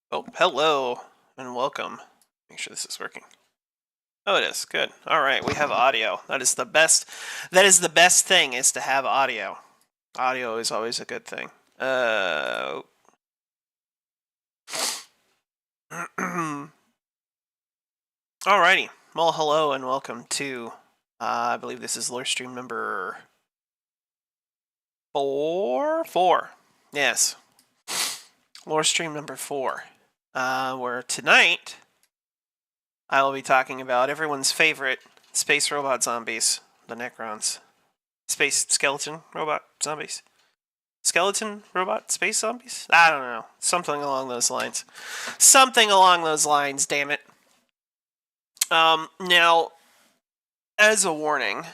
Oh, hello and welcome. Make sure this is working. Oh, it is. Good. All right, we have audio. That is the best. That is the best thing is to have audio. Audio is always a good thing. Alrighty. Well, hello and welcome to. I believe this is Lorestream number 4. 4. Yes. Lorestream number 4. Where tonight I will be talking about everyone's favorite space robot zombies, the Necrons. Space skeleton robot zombies? Skeleton robot space zombies? I don't know. Something along those lines. Something along those lines, damn it. Now, as a warning,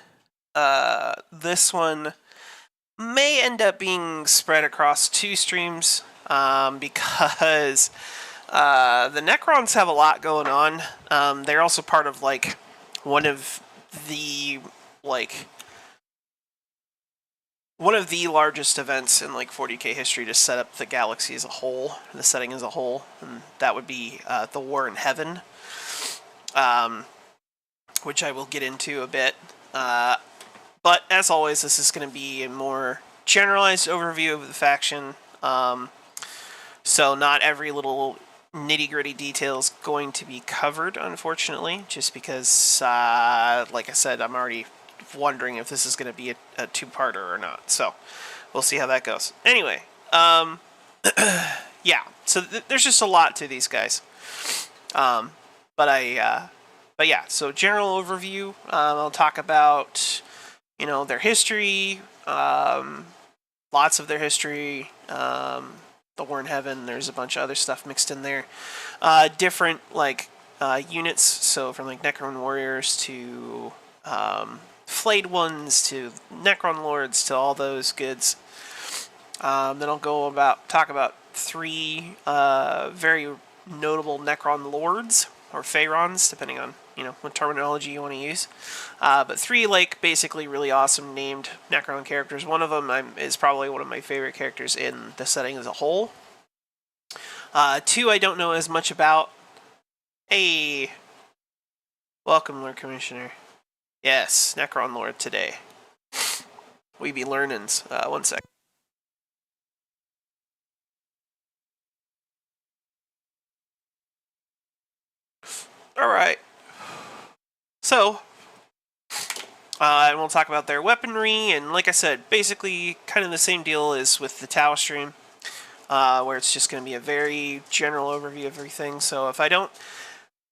this one may end up being spread across 2 streams, because the Necrons have a lot going on. They're also part of, like, one of the largest events in, like, 40k history to set up the galaxy as a whole, the setting as a whole, and that would be the War in Heaven, which I will get into a bit. But as always, this is going to be a more generalized overview of the faction, so not every little nitty-gritty detail is going to be covered, unfortunately, just because, like I said, I'm already wondering if this is going to be a two-parter or not, so we'll see how that goes. Anyway, yeah, so there's just a lot to these guys, but yeah, so general overview, I'll talk about, you know, their history, lots of their history, the War in Heaven, there's a bunch of other stuff mixed in there, different, like, units, so from, like, Necron warriors to, flayed ones to Necron lords to all those goods. Then I'll talk about 3 very notable Necron lords, or Phaerons, depending on, you know, what terminology you want to use. But 3, like, basically really awesome named Necron characters. One of them is probably one of my favorite characters in the setting as a whole. 2 I don't know as much about. Hey! Welcome, Lord Commissioner. Yes, Necron Lord today. We be learnin's. One sec. Alright. So, and we'll talk about their weaponry, and like I said, basically kind of the same deal as with the Tau stream, where it's just going to be a very general overview of everything. So if I don't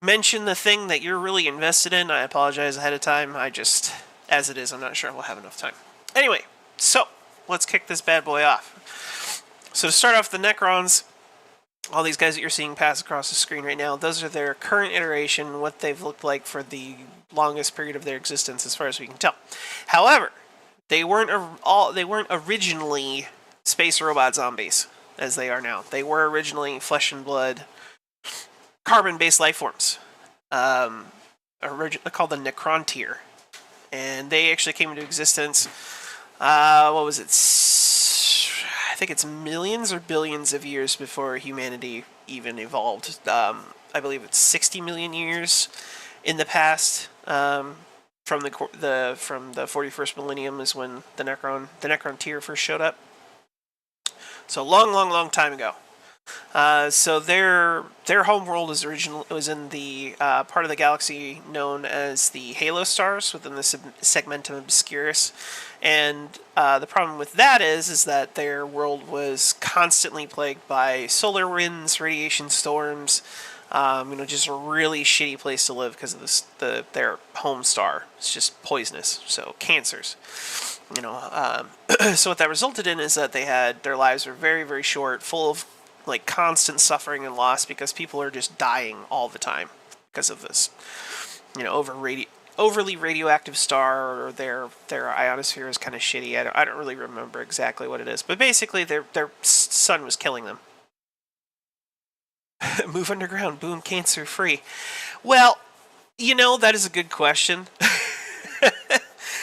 mention the thing that you're really invested in, I apologize ahead of time. As it is, I'm not sure we'll have enough time. Anyway, so let's kick this bad boy off. So to start off, the Necrons, all these guys that you're seeing pass across the screen right now, those are their current iteration, what they've looked like for the longest period of their existence, as far as we can tell. However, they weren't originally space robot zombies as they are now. They were originally flesh and blood, carbon-based life forms, called the Necron tier, and they actually came into existence. What was it? I think it's millions or billions of years before humanity even evolved. I believe it's 60 million years in the past. From the 41st millennium is when the Necron tier first showed up. So long time ago. So their home world was in the part of the galaxy known as the Halo stars within the segmentum obscurus, and the problem with that is that their world was constantly plagued by solar winds, radiation storms. Just a really shitty place to live because of their home star. It's just poisonous, so cancers. So what that resulted in is that their lives were very, very short, full of, like, constant suffering and loss because people are just dying all the time because of this, overly radioactive star, or their ionosphere is kind of shitty. I don't really remember exactly what it is, but basically their sun was killing them. Move underground, boom, cancer free. Well, that is a good question.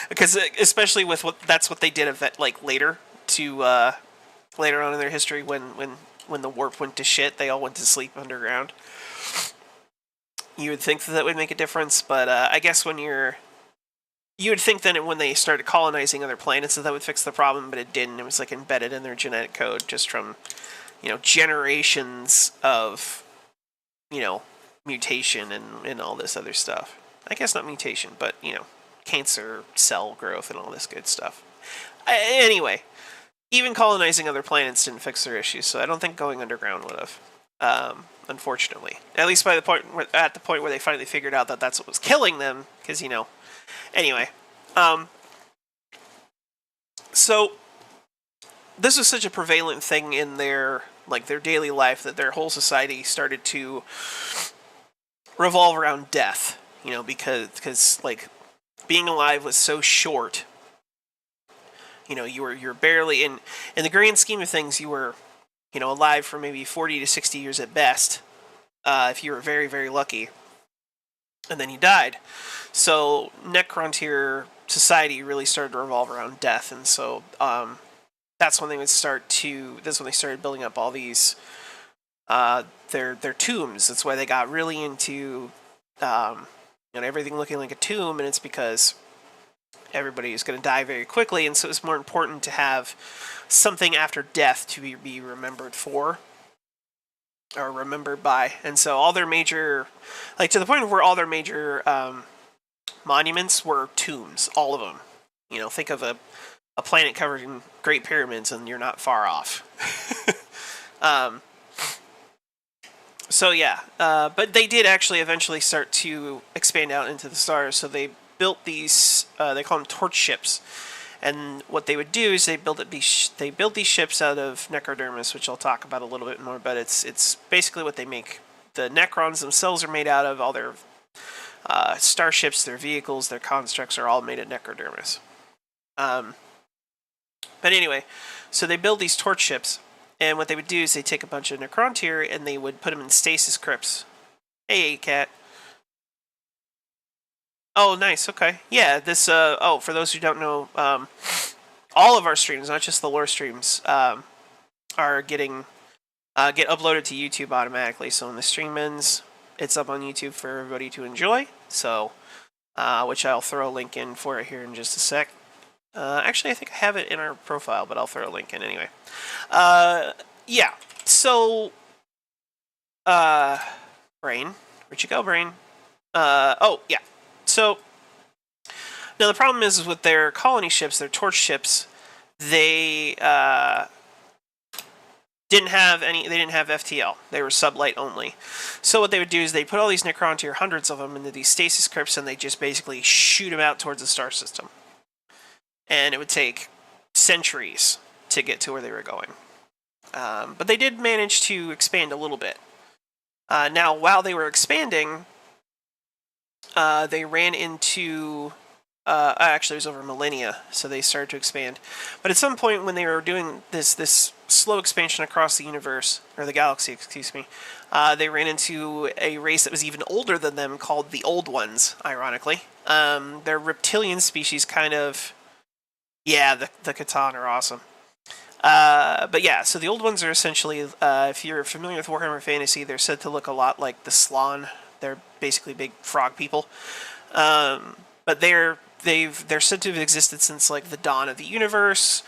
Because especially with that's what they did later on in their history when when the warp went to shit, they all went to sleep underground. You would think that would make a difference, but I guess you would think that when they started colonizing other planets that would fix the problem, but it didn't. It was like embedded in their genetic code just from, generations of, mutation and all this other stuff. I guess not mutation, but, cancer cell growth and all this good stuff. Anyway, even colonizing other planets didn't fix their issues, so I don't think going underground would have. Unfortunately, at least at the point where they finally figured out that that's what was killing them, because anyway, so this was such a prevalent thing in their daily life that their whole society started to revolve around death. Because being alive was so short. You're barely in the grand scheme of things. You were alive for maybe 40 to 60 years at best, if you were very, very lucky, and then you died. So Necrontier society really started to revolve around death, and so that's when they started building up all these their tombs. That's why they got really into everything looking like a tomb, and it's because everybody is going to die very quickly, and so it's more important to have something after death to be remembered for, or remembered by. And so all their major, to the point where all their major monuments were tombs, all of them. Think of a planet covered in Great Pyramids, and you're not far off. So yeah, but they did actually eventually start to expand out into the stars, so they built these, they call them torch ships. And what they would do is they build these ships out of necrodermis, which I'll talk about a little bit more. But it's basically what they make. The Necrons themselves are made out of. All their starships, their vehicles, their constructs are all made of necrodermis. But anyway, so they build these torch ships, and what they would do is they take a bunch of Necrontier and they would put them in stasis crypts. Hey, cat. Oh, nice. Okay. Yeah, this, for those who don't know, all of our streams, not just the lore streams, are get uploaded to YouTube automatically. So when the stream ends, it's up on YouTube for everybody to enjoy. So, which I'll throw a link in for it here in just a sec. Actually, I think I have it in our profile, but I'll throw a link in anyway. Yeah. So, Brain, where'd you go, Brain? Oh, yeah. So, now the problem is with their colony ships, their torch ships, they didn't have FTL. They were sublight only. So what they would do is they'd put all these Necrontier, hundreds of them, into these stasis crypts, and they just basically shoot them out towards the star system. And it would take centuries to get to where they were going. But they did manage to expand a little bit. Now, while they were expanding, they ran into, actually it was over millennia, so they started to expand. But at some point when they were doing this slow expansion across the universe, or the galaxy, excuse me, they ran into a race that was even older than them called the Old Ones, ironically. They're reptilian species, kind of. Yeah, the Catan are awesome. But yeah, so the Old Ones are essentially, if you're familiar with Warhammer Fantasy, they're said to look a lot like the Slann. They're basically big frog people. But they're said to have existed since the dawn of the universe.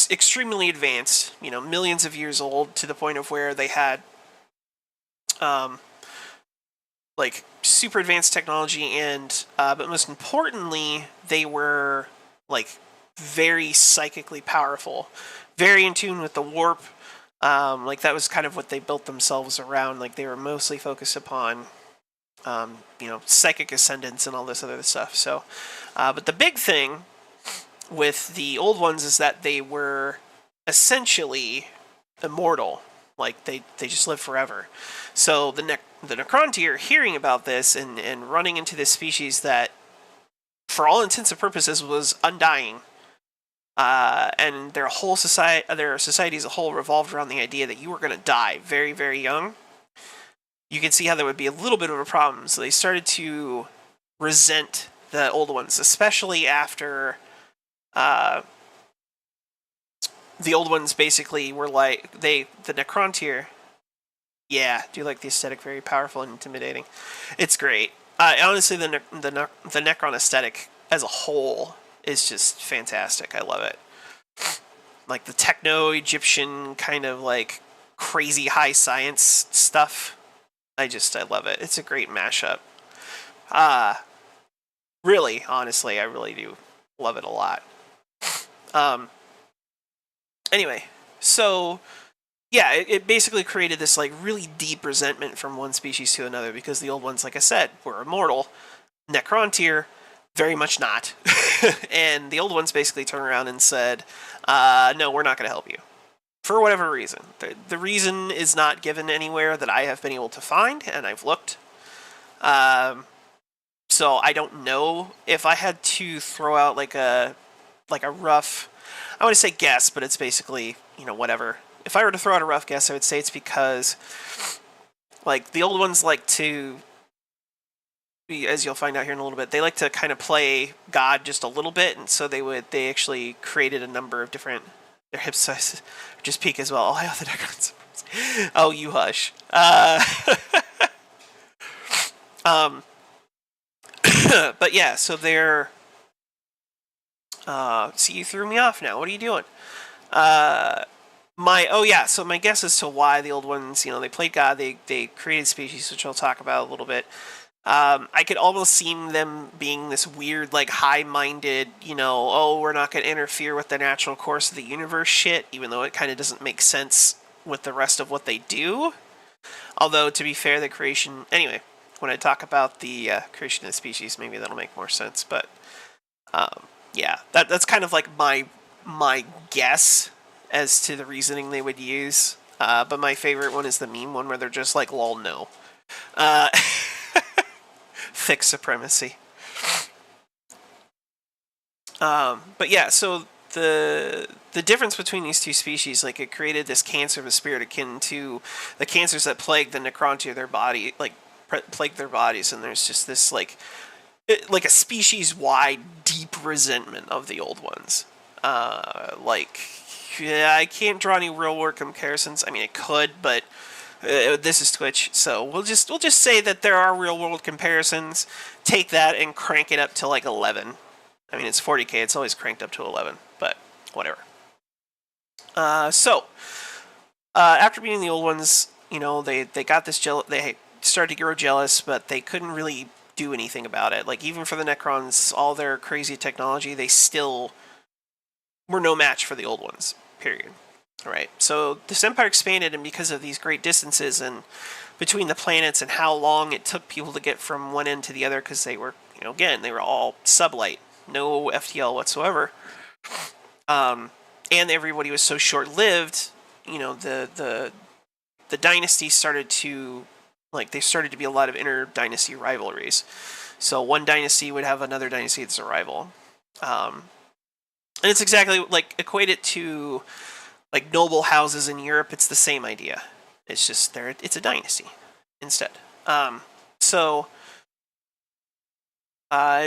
Extremely advanced, millions of years old, to the point of where they had super advanced technology, and but most importantly, they were very psychically powerful, very in tune with the warp. That was kind of what they built themselves around. They were mostly focused upon, psychic ascendance and all this other stuff. So, but the big thing with the Old Ones is that they were essentially immortal. They just live forever. So the Necrontier, hearing about this and running into this species that, for all intents and purposes, was undying. And their society as a whole revolved around the idea that you were going to die very, very young. You can see how there would be a little bit of a problem. So they started to resent the Old Ones, especially after the old ones basically were like the Necrontyr. Yeah, do you like the aesthetic? Very powerful and intimidating. It's great. Honestly, the Necron aesthetic as a whole is just fantastic. I love it. Like the techno Egyptian kind of like crazy high science stuff. I love it. It's a great mashup. Really, honestly, I really do love it a lot. Anyway, so yeah, it basically created this like really deep resentment from one species to another because the old ones, like I said, were immortal. Necrontyr, very much not. And the old ones basically turned around and said, no, we're not going to help you. For whatever reason. The reason is not given anywhere that I have been able to find, and I've looked. So I don't know if I had to throw out like a rough, I want to say guess, but it's basically, whatever. If I were to throw out a rough guess, I would say it's because, like, the old ones like to, as you'll find out here in a little bit, they like to kind of play God just a little bit, and so they actually created a number of different, their hip sizes just peak as well. Oh, I have the Necrons. Oh, you hush. But yeah, so they're, see, you threw me off now. What are you doing? So my guess as to why the old ones, they played God, they created species, which I'll talk about a little bit. I could almost see them being this weird, like, high-minded, we're not going to interfere with the natural course of the universe shit, even though it kind of doesn't make sense with the rest of what they do. Although, to be fair, the creation... Anyway, when I talk about the creation of the species, maybe that'll make more sense, but... yeah, that's kind of like my guess as to the reasoning they would use. But my favorite one is the meme one where they're just like, lol, no. Thick supremacy. But yeah, so the difference between these two species, like, it created this cancer of a spirit akin to the cancers that plague the Necrontyr, their body, like, plague their bodies, and there's just this, like a species-wide deep resentment of the old ones. Yeah, I can't draw any real-world comparisons. I mean, I could, but this is Twitch, so we'll just say that there are real-world comparisons. Take that and crank it up to like 11. I mean, it's 40k. It's always cranked up to 11, but whatever. After beating the old ones, they got this they started to grow jealous, but they couldn't really do anything about it. Like, even for the Necrons, all their crazy technology, they still were no match for the old ones, period. All right, so this empire expanded, and because of these great distances and between the planets and how long it took people to get from one end to the other, because they were, again, they were all sublight, no FTL whatsoever, and everybody was so short-lived, the dynasty started to, like, there started to be a lot of inter-dynasty rivalries. So one dynasty would have another dynasty that's a rival. And it's exactly, like, equate it to, like, noble houses in Europe. It's the same idea. It's just, it's a dynasty instead. It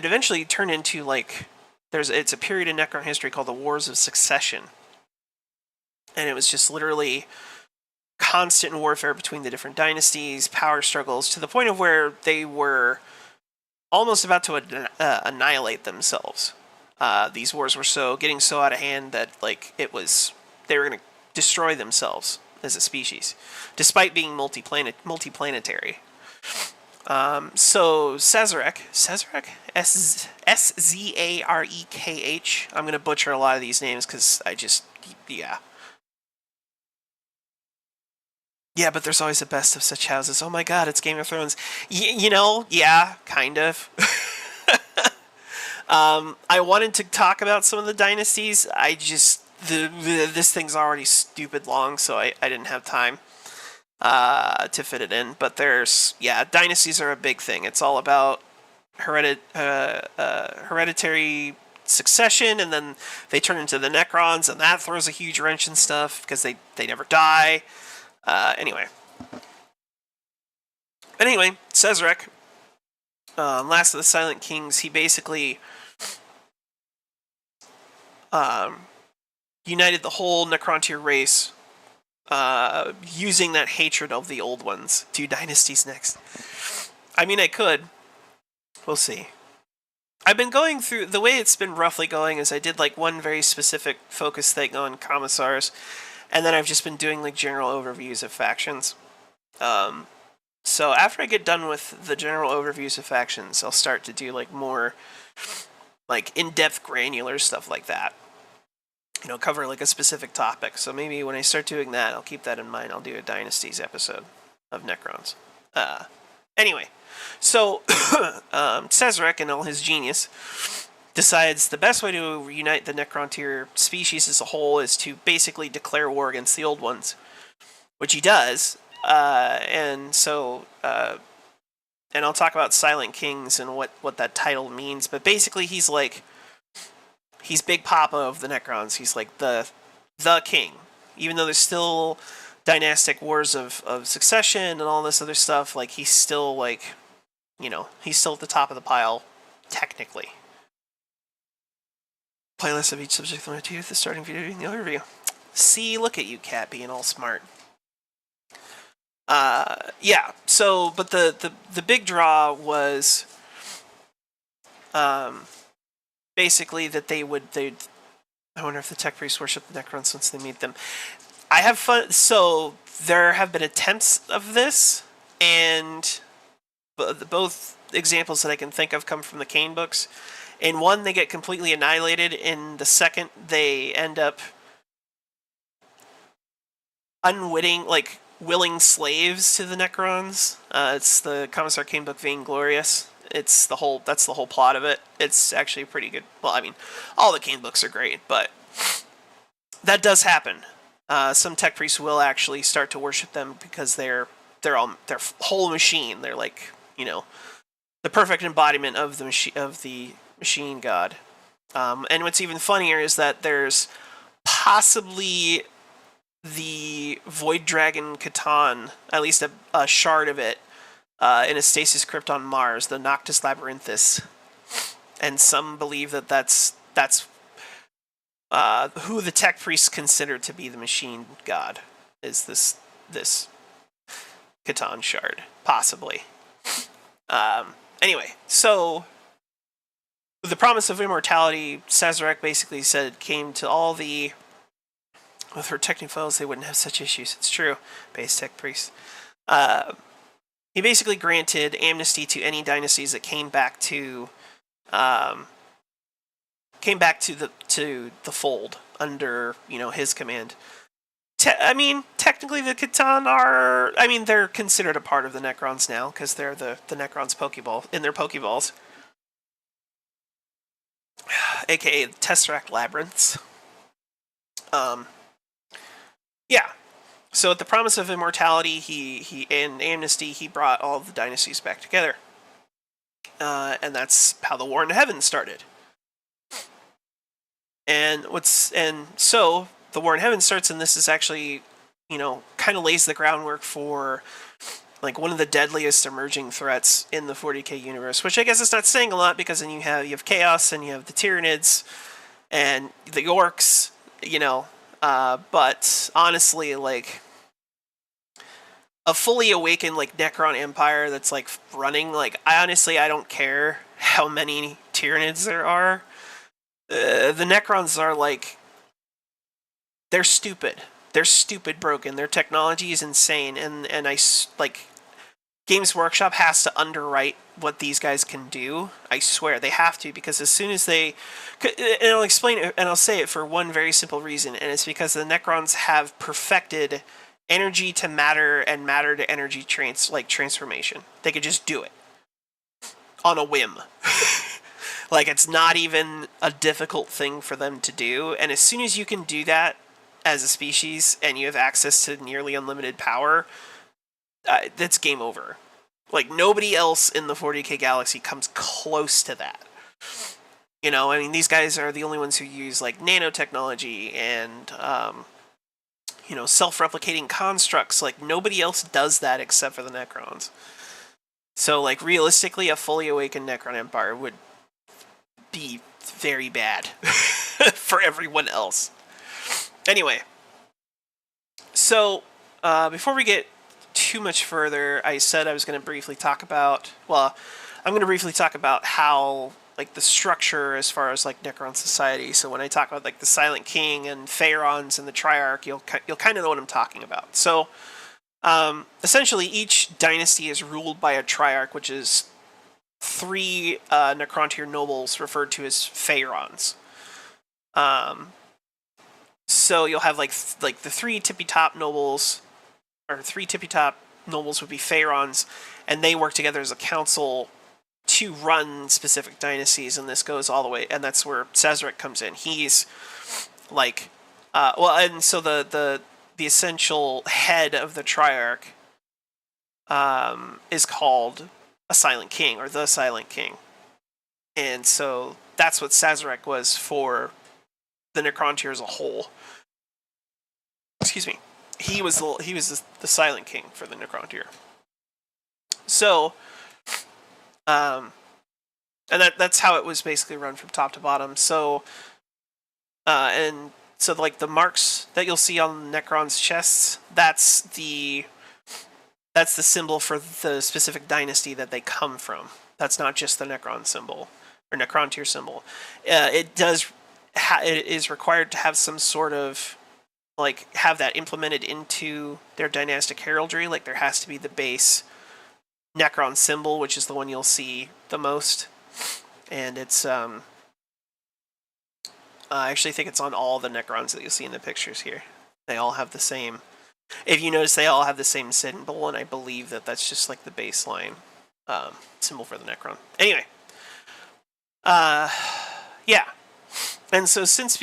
eventually turned into, like, it's a period in Necron history called the Wars of Succession. And it was just literally constant warfare between the different dynasties, power struggles, to the point of where they were almost about to annihilate themselves. These wars were getting so out of hand that, like, they were going to destroy themselves as a species, despite being multiplanetary. So Sazarek, S-Z-A-R-E-K-H. I'm going to butcher a lot of these names because yeah. Yeah, but there's always the best of such houses. Oh my god, it's Game of Thrones. Yeah, kind of. I wanted to talk about some of the dynasties. This thing's already stupid long, so I didn't have time to fit it in. But dynasties are a big thing. It's all about hereditary succession, and then they turn into the Necrons, and that throws a huge wrench in stuff because they never die. Anyway, Sazarek, last of the Silent Kings, he basically, united the whole Necrontyr race, using that hatred of the old ones. 2 dynasties next. I mean, I could. We'll see. I've been going through, the way it's been roughly going is I did like one very specific focus thing on commissars, and then I've just been doing like general overviews of factions. So after I get done with the general overviews of factions, I'll start to do like more like in-depth granular stuff like that. You know, cover like a specific topic. So maybe when I start doing that, I'll keep that in mind. I'll do a Dynasties episode of Necrons. Anyway, so Cesarek and all his genius decides the best way to reunite the Necrontyr species as a whole is to basically declare war against the old ones, which he does. And I'll talk about Silent Kings and what that title means, but basically he's Big Papa of the Necrons. He's like the king, even though there's still dynastic wars of succession and all this other stuff. Like he's still like, you know, he's still at the top of the pile, technically. Playlist of each subject limited to the starting video and the overview. See, look at you, Cat, being all smart. Yeah. So, but the big draw was, basically that I wonder if the tech priests worship the Necrons once they meet them. I have fun. So there have been attempts of this, and both examples that I can think of come from the Kane books. In one, they get completely annihilated. In the second, they end up willing slaves to the Necrons. It's the Commissar Kane book, Vainglorious. That's the whole plot of it. It's actually pretty good. Well, I mean, all the Kane books are great, but that does happen. Some tech priests will actually start to worship them because they're whole machine. They're like, you know, the perfect embodiment of the machine god. And what's even funnier is that there's possibly the Void Dragon Catan, at least a shard of it, in a stasis crypt on Mars, the Noctis Labyrinthus, and some believe that that's who the tech priests consider to be the machine god, is this Catan shard, possibly. Anyway, so the promise of immortality, Sazerac basically said, came to all the, with protecting foes, they wouldn't have such issues. It's true, base tech priests. He basically granted amnesty to any dynasties that came back to the fold under, you know, his command. I mean, technically the Catan are, I mean, they're considered a part of the Necrons now because they're the Necrons Pokeball in their Pokeballs, aka Tesseract Labyrinths. Yeah. So at the promise of immortality, he and amnesty, he brought all of the dynasties back together. And that's how the War in Heaven started. And so the War in Heaven starts, and this is actually, you know, kind of lays the groundwork for like one of the deadliest emerging threats in the 40k universe, which I guess is not saying a lot because then you have Chaos and you have the Tyranids and the Orcs, you know. But honestly, like a fully awakened like Necron Empire that's like running, like I don't care how many Tyranids there are. The Necrons are like, they're stupid. They're stupid broken. Their technology is insane, and Games Workshop has to underwrite what these guys can do. I swear they have to, because as soon as they, and I'll explain it, and I'll say it for one very simple reason, and it's because the Necrons have perfected energy to matter and matter to energy transformation. They could just do it on a whim. Like, it's not even a difficult thing for them to do, and as soon as you can do that as a species and you have access to nearly unlimited power, that's game over. Like, nobody else in the 40k galaxy comes close to that. You know, I mean, these guys are the only ones who use, like, nanotechnology and, you know, self-replicating constructs. Like, nobody else does that except for the Necrons. So, like, realistically, a fully awakened Necron Empire would be very bad for everyone else. Anyway, so before we get too much further, I said I was going to briefly talk about, well, I'm going to briefly talk about how, like, the structure as far as, like, Necron society. So when I talk about, like, the Silent King and Pharaons and the Triarch, you'll kind of know what I'm talking about. So essentially each dynasty is ruled by a Triarch, which is 3 Necrontyr nobles referred to as Pharaons. So you'll have like the 3 tippy top nobles, or 3 tippy top nobles would be Pharaons, and they work together as a council to run specific dynasties. And this goes all the way, and that's where Sazerac comes in. He's like, and so the essential head of the Triarch is called a Silent King, or the Silent King, and so that's what Sazerac was for the Necrontyr as a whole. Excuse me. He was the Silent King for the Necrontyr. So, and that's how it was basically run from top to bottom. So, and so like the marks that you'll see on Necron's chests, that's the symbol for the specific dynasty that they come from. That's not just the Necron symbol or Necrontyr symbol. It is required to have some sort of, like, have that implemented into their dynastic heraldry. Like, there has to be the base Necron symbol, which is the one you'll see the most, and it's I actually think it's on all the Necrons that you'll see in the pictures here. They all have the same. If you notice, they all have the same symbol, and I believe that that's just like the baseline symbol for the Necron. Anyway, yeah, and so since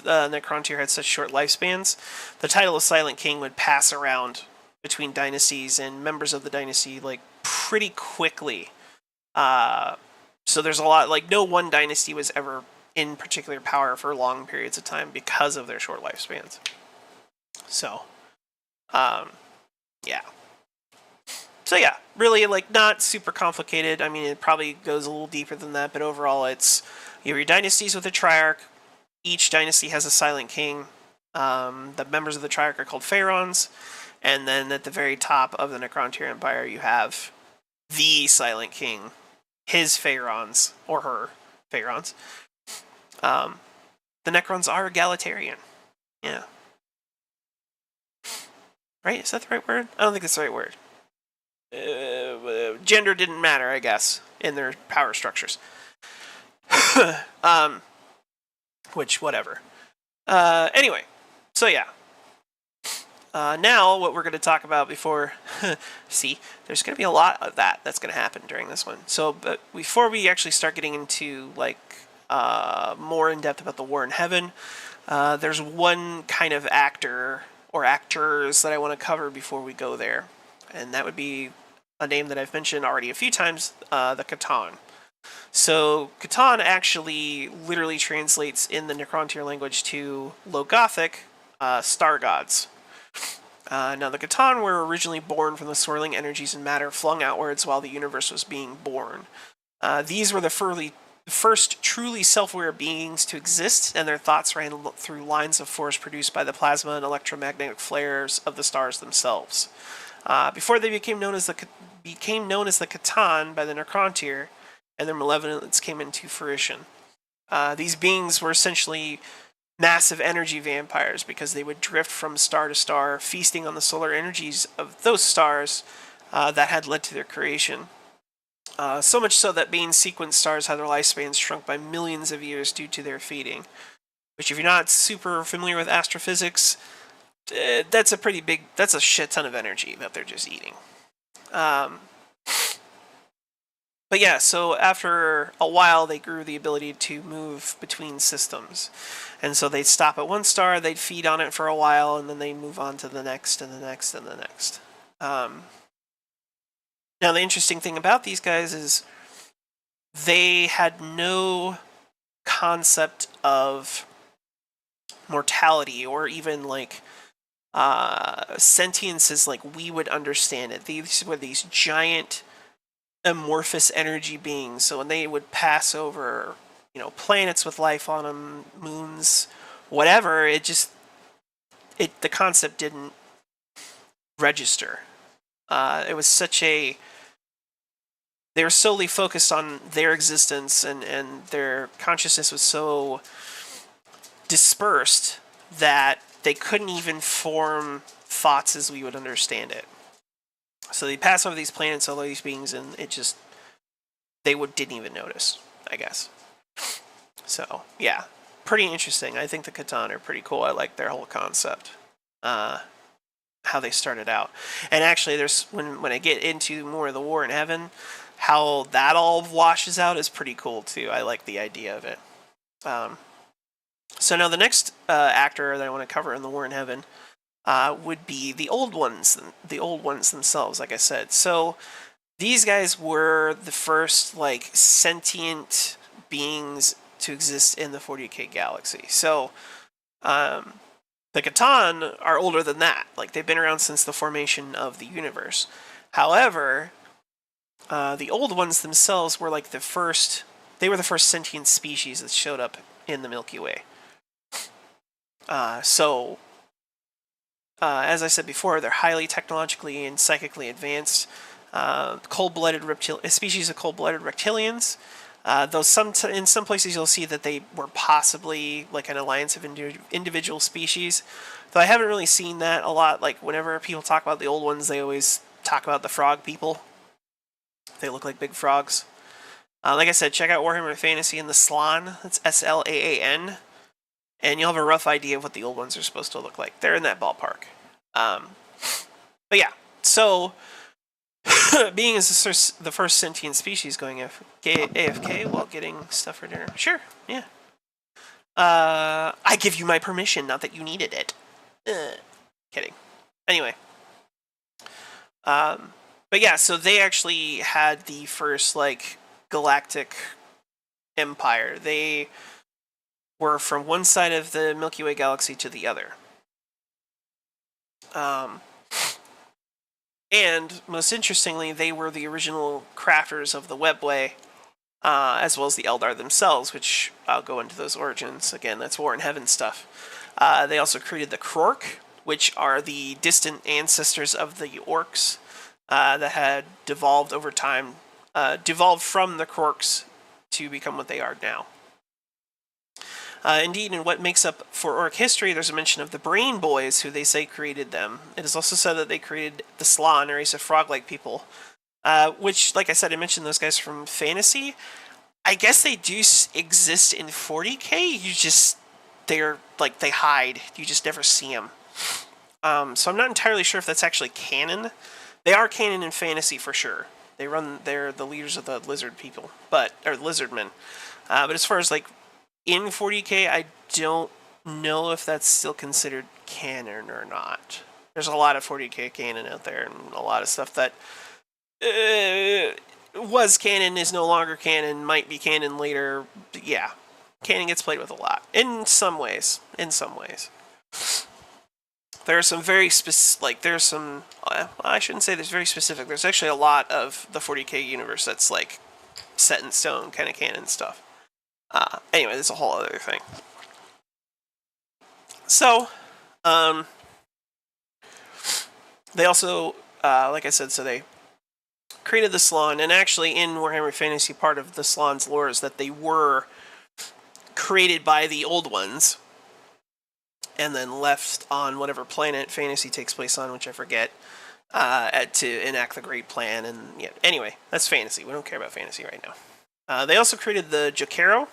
Necrontyr had such short lifespans, the title of Silent King would pass around between dynasties and members of the dynasty, like, pretty quickly. So there's a lot, like, no one dynasty was ever in particular power for long periods of time because of their short lifespans. So, yeah. So yeah, really, like, not super complicated. I mean, it probably goes a little deeper than that, but overall it's, you have your dynasties with a Triarch. Each dynasty has a Silent King. The members of the Triarch are called Pharaons. And then at the very top of the Necrontyr Empire, you have the Silent King, his Pharaons, or her Pharaons. The Necrons are egalitarian. Yeah. Right? Is that the right word? I don't think that's the right word. Gender didn't matter, I guess, in their power structures. Which, whatever. Anyway, so yeah. Now, what we're going to talk about before... see, there's going to be a lot of that's going to happen during this one. So, but before we actually start getting into, like, more in-depth about the War in Heaven, there's one kind of actor or actors that I want to cover before we go there. And that would be a name that I've mentioned already a few times, the Catan. So, Catan actually literally translates in the Necrontyr language to Low Gothic, star gods. Now, the Catan were originally born from the swirling energies and matter flung outwards while the universe was being born. These were the first truly self-aware beings to exist, and their thoughts ran through lines of force produced by the plasma and electromagnetic flares of the stars themselves. Before they became known as the Catan by the Necrontyr, and their malevolence came into fruition. These beings were essentially massive energy vampires because they would drift from star to star, feasting on the solar energies of those stars that had led to their creation. So much so that main sequence stars had their lifespans shrunk by millions of years due to their feeding. Which, if you're not super familiar with astrophysics, that's a shit ton of energy that they're just eating. But yeah, so after a while, they grew the ability to move between systems. And so they'd stop at one star, they'd feed on it for a while, and then they'd move on to the next, and the next, and the next. Now, the interesting thing about these guys is they had no concept of mortality or even, like, sentience as, like, we would understand it. These were these giant amorphous energy beings. So when they would pass over, planets with life on them, moons, whatever. The concept didn't register. It was such a, they were solely focused on their existence, and their consciousness was so dispersed that they couldn't even form thoughts as we would understand it. So they pass over these planets, all these beings, and didn't even notice, I guess. So, yeah, pretty interesting. I think the Catan are pretty cool. I like their whole concept, how they started out. And actually, there's when I get into more of the War in Heaven, how that all washes out is pretty cool, too. I like the idea of it. So now the next actor that I want to cover in the War in Heaven would be the old ones themselves, like I said. So these guys were the first, like, sentient beings to exist in the 40K galaxy. So the Catan are older than that. Like, they've been around since the formation of the universe. However, the old ones themselves were like the first sentient species that showed up in the Milky Way. As I said before, they're highly technologically and psychically advanced, species of cold-blooded reptilians. Though in some places you'll see that they were possibly like an alliance of individual species. Though I haven't really seen that a lot. Like, whenever people talk about the old ones, they always talk about the frog people. They look like big frogs. Like I said, check out Warhammer Fantasy and the Slaan. That's Slaan. And you'll have a rough idea of what the old ones are supposed to look like. They're in that ballpark. But yeah, so being as the first sentient species going AFK while getting stuff for dinner. Sure, yeah. I give you my permission, not that you needed it. Kidding. Anyway. But yeah, so they actually had the first, like, galactic empire. They were from one side of the Milky Way galaxy to the other. And most interestingly, they were the original crafters of the Webway, as well as the Eldar themselves, which I'll go into those origins. Again, that's War in Heaven stuff. They also created the Krork, which are the distant ancestors of the Orcs that had devolved over time, devolved from the Krorks to become what they are now. Indeed, in what makes up for Orc history, there's a mention of the Brain Boys, who they say created them. It is also said that they created the Slaan, a race of frog-like people, which, like I said, I mentioned those guys from Fantasy. I guess they do exist in 40K. They hide. You just never see them. So I'm not entirely sure if that's actually canon. They are canon in Fantasy for sure. They're the leaders of the lizard people, or lizardmen. But as far as, like, in 40K, I don't know if that's still considered canon or not. There's a lot of 40K canon out there, and a lot of stuff that was canon, is no longer canon, might be canon later. Yeah, canon gets played with a lot. In some ways. There are some very specific, I shouldn't say there's very specific. There's actually a lot of the 40K universe that's, like, set in stone kind of canon stuff. Anyway, that's a whole other thing. So, they also, like I said, so they created the Slaan, and actually in Warhammer Fantasy, part of the Slaan's lore is that they were created by the old ones, and then left on whatever planet Fantasy takes place on, which I forget, to enact the Great Plan, and yeah. Anyway, that's Fantasy. We don't care about Fantasy right now. They also created the Jokero,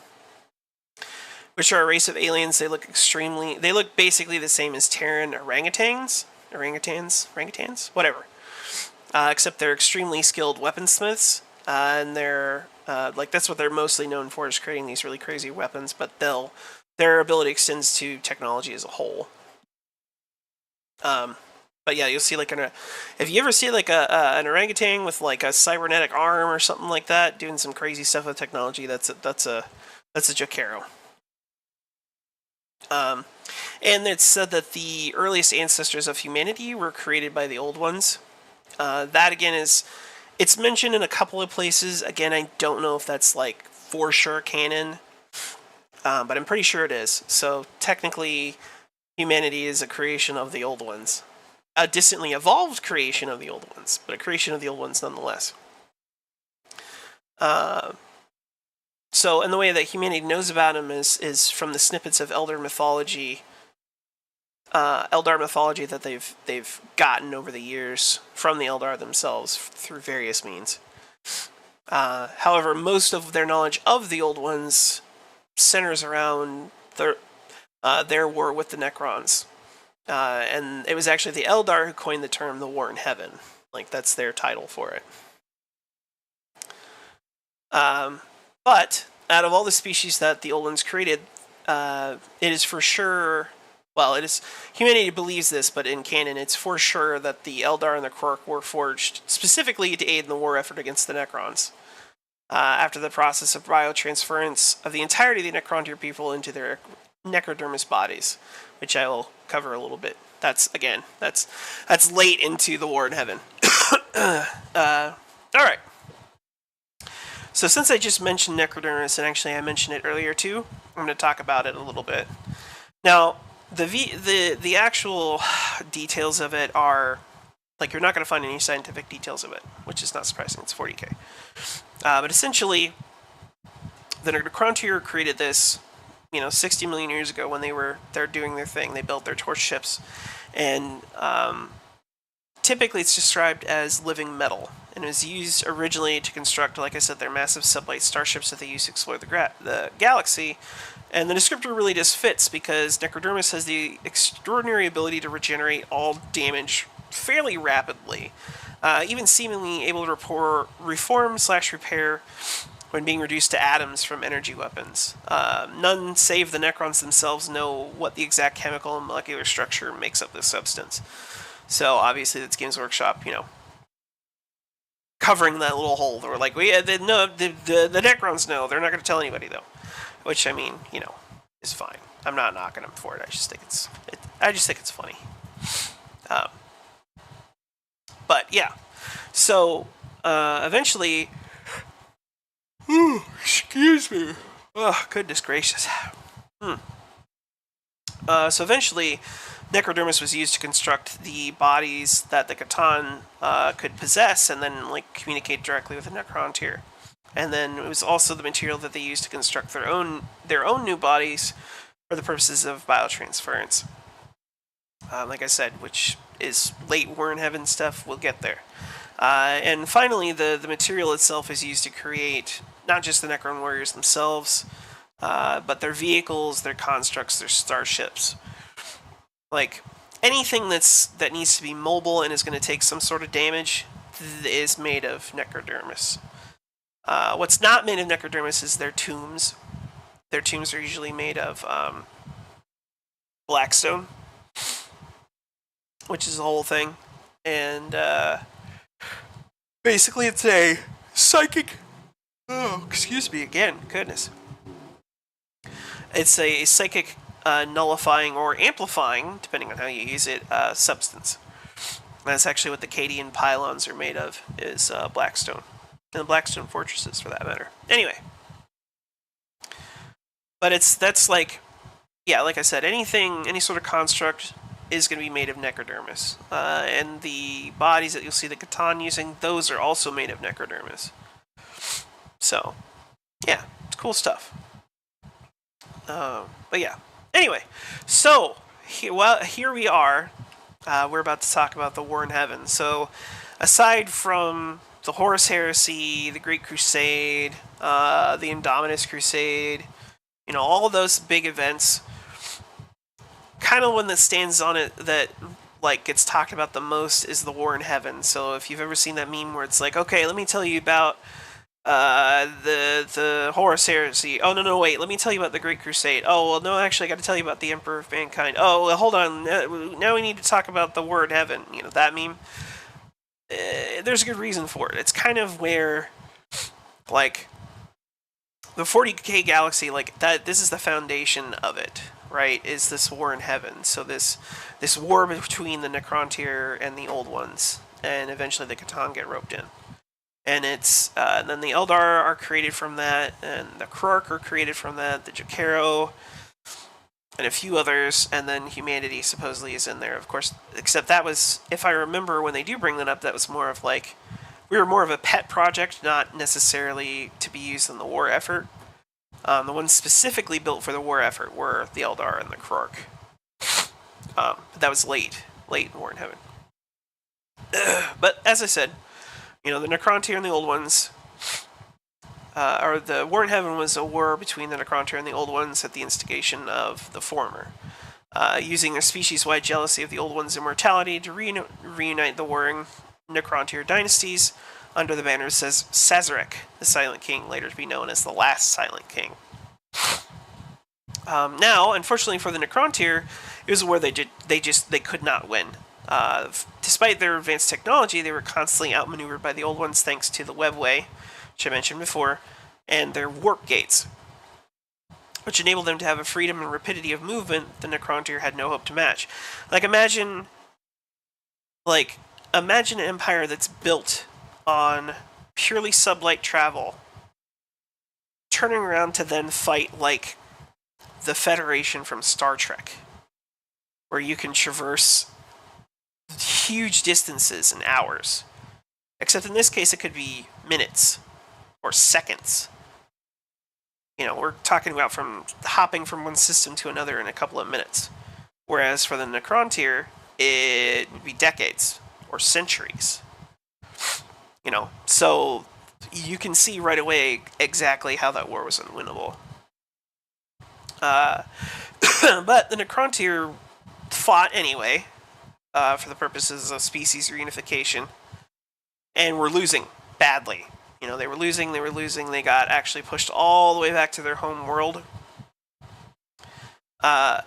which are a race of aliens. They look basically the same as Terran orangutans, whatever. Except they're extremely skilled weaponsmiths, and they're that's what they're mostly known for, is creating these really crazy weapons. But their ability extends to technology as a whole. But yeah, you'll see if you ever see like an orangutan with like a cybernetic arm or something like that, doing some crazy stuff with technology, that's a Jokero. And it's said that the earliest ancestors of humanity were created by the old ones. That again it's mentioned in a couple of places. Again, I don't know if that's like for sure canon. but I'm pretty sure it is. So technically, humanity is a creation of the Old Ones. A distantly evolved creation of the Old Ones, but a creation of the Old Ones nonetheless. So, and the way that humanity knows about him is from the snippets of Eldar mythology that they've gotten over the years from the Eldar themselves through various means. However, most of their knowledge of the Old Ones centers around their war with the Necrons. And it was actually the Eldar who coined the term the War in Heaven. Like, that's their title for it. But out of all the species that the Old Ones created, it is for sure... Well, it is... Humanity believes this, but in canon, it's for sure that the Eldar and the Krork were forged specifically to aid in the war effort against the Necrons. After the process of biotransference of the entirety of the Necrontyr people into their necrodermis bodies, which I will cover a little bit. That's late into the War in Heaven. Alright. So since I just mentioned necrodermis, and actually I mentioned it earlier too, I'm going to talk about it a little bit. Now, the actual details of it are, like, you're not going to find any scientific details of it, which is not surprising. It's 40k. But essentially, the Necrontyr created this, 60 million years ago when they're doing their thing. They built their torch ships, and typically it's described as living metal, and it was used originally to construct, like I said, their massive sublight starships that they used to explore the galaxy. And the descriptor really just fits because necrodermis has the extraordinary ability to regenerate all damage fairly rapidly, even seemingly able to reform/repair when being reduced to atoms from energy weapons. None save the Necrons themselves know what the exact chemical and molecular structure makes up this substance. So obviously that's Games Workshop, covering that little hole. They were like, the Necrons know. They're not going to tell anybody, though. Which, I mean, is fine. I'm not knocking them for it. I just think it's funny. But yeah. So eventually, excuse me. Oh, goodness gracious. So eventually, necrodermis was used to construct the bodies that the Catan could possess, and then communicate directly with the Necrontyr. And then it was also the material that they used to construct their own new bodies for the purposes of biotransference. Like I said, which is late War in Heaven stuff. We'll get there. And finally, the material itself is used to create not just the Necron warriors themselves, but their vehicles, their constructs, their starships. Like, anything that needs to be mobile and is going to take some sort of damage is made of necrodermis. What's not made of necrodermis is their tombs. Their tombs are usually made of blackstone, which is the whole thing. And basically it's a psychic... Oh, excuse me again. Goodness. It's a psychic nullifying or amplifying, depending on how you use it, substance. And that's actually what the Cadian pylons are made of, is blackstone. And the Blackstone fortresses, for that matter. Anyway. But that's like I said, any sort of construct is going to be made of necrodermis. And the bodies that you'll see the Catan using, those are also made of necrodermis. So, yeah, it's cool stuff. But yeah. Anyway, so, here we are. We're about to talk about the War in Heaven. So, aside from the Horus Heresy, the Great Crusade, the Indominus Crusade, all of those big events, kind of one that stands on it that gets talked about the most is the War in Heaven. So if you've ever seen that meme where it's like, okay, let me tell you about the Horus Heresy. Oh, no, wait, let me tell you about the Great Crusade. Oh, well, no, actually, I got to tell you about the Emperor of Mankind. Oh, well, hold on, now we need to talk about the War in Heaven. That meme. There's a good reason for it. It's kind of where, the 40k galaxy, this is the foundation of it, right? Is this War in Heaven. So this war between the Necrontyr and the Old Ones, and eventually the Catan get roped in. And it's then the Eldar are created from that, and the Krork are created from that, the Jakaro, and a few others, and then humanity supposedly is in there, of course. Except that was, if I remember when they do bring that up, that was more of like, we were more of a pet project, not necessarily to be used in the war effort. The ones specifically built for the war effort were the Eldar and the Krork. But that was late in War in Heaven. But as I said, the Necrontyr and the Old Ones, or the War in Heaven was a war between the Necrontyr and the Old Ones at the instigation of the former, using their species-wide jealousy of the Old Ones' immortality to reunite the warring Necrontyr dynasties under the banner of Sazerac, the Silent King, later to be known as the Last Silent King. Now, unfortunately for the Necrontyr, it was a war they could not win. Despite their advanced technology, they were constantly outmaneuvered by the Old Ones thanks to the webway, which I mentioned before, and their warp gates, which enabled them to have a freedom and rapidity of movement the Necrontyr had no hope to match. Imagine an empire that's built on purely sublight travel, turning around to then fight like the Federation from Star Trek, where you can traverse huge distances in hours. Except in this case, it could be minutes or seconds. We're talking about from hopping from one system to another in a couple of minutes. Whereas for the Necrontyr, it would be decades or centuries. So you can see right away exactly how that war was unwinnable. But the Necrontyr fought anyway, for the purposes of species reunification, and were losing badly. They were losing. They got actually pushed all the way back to their home world. But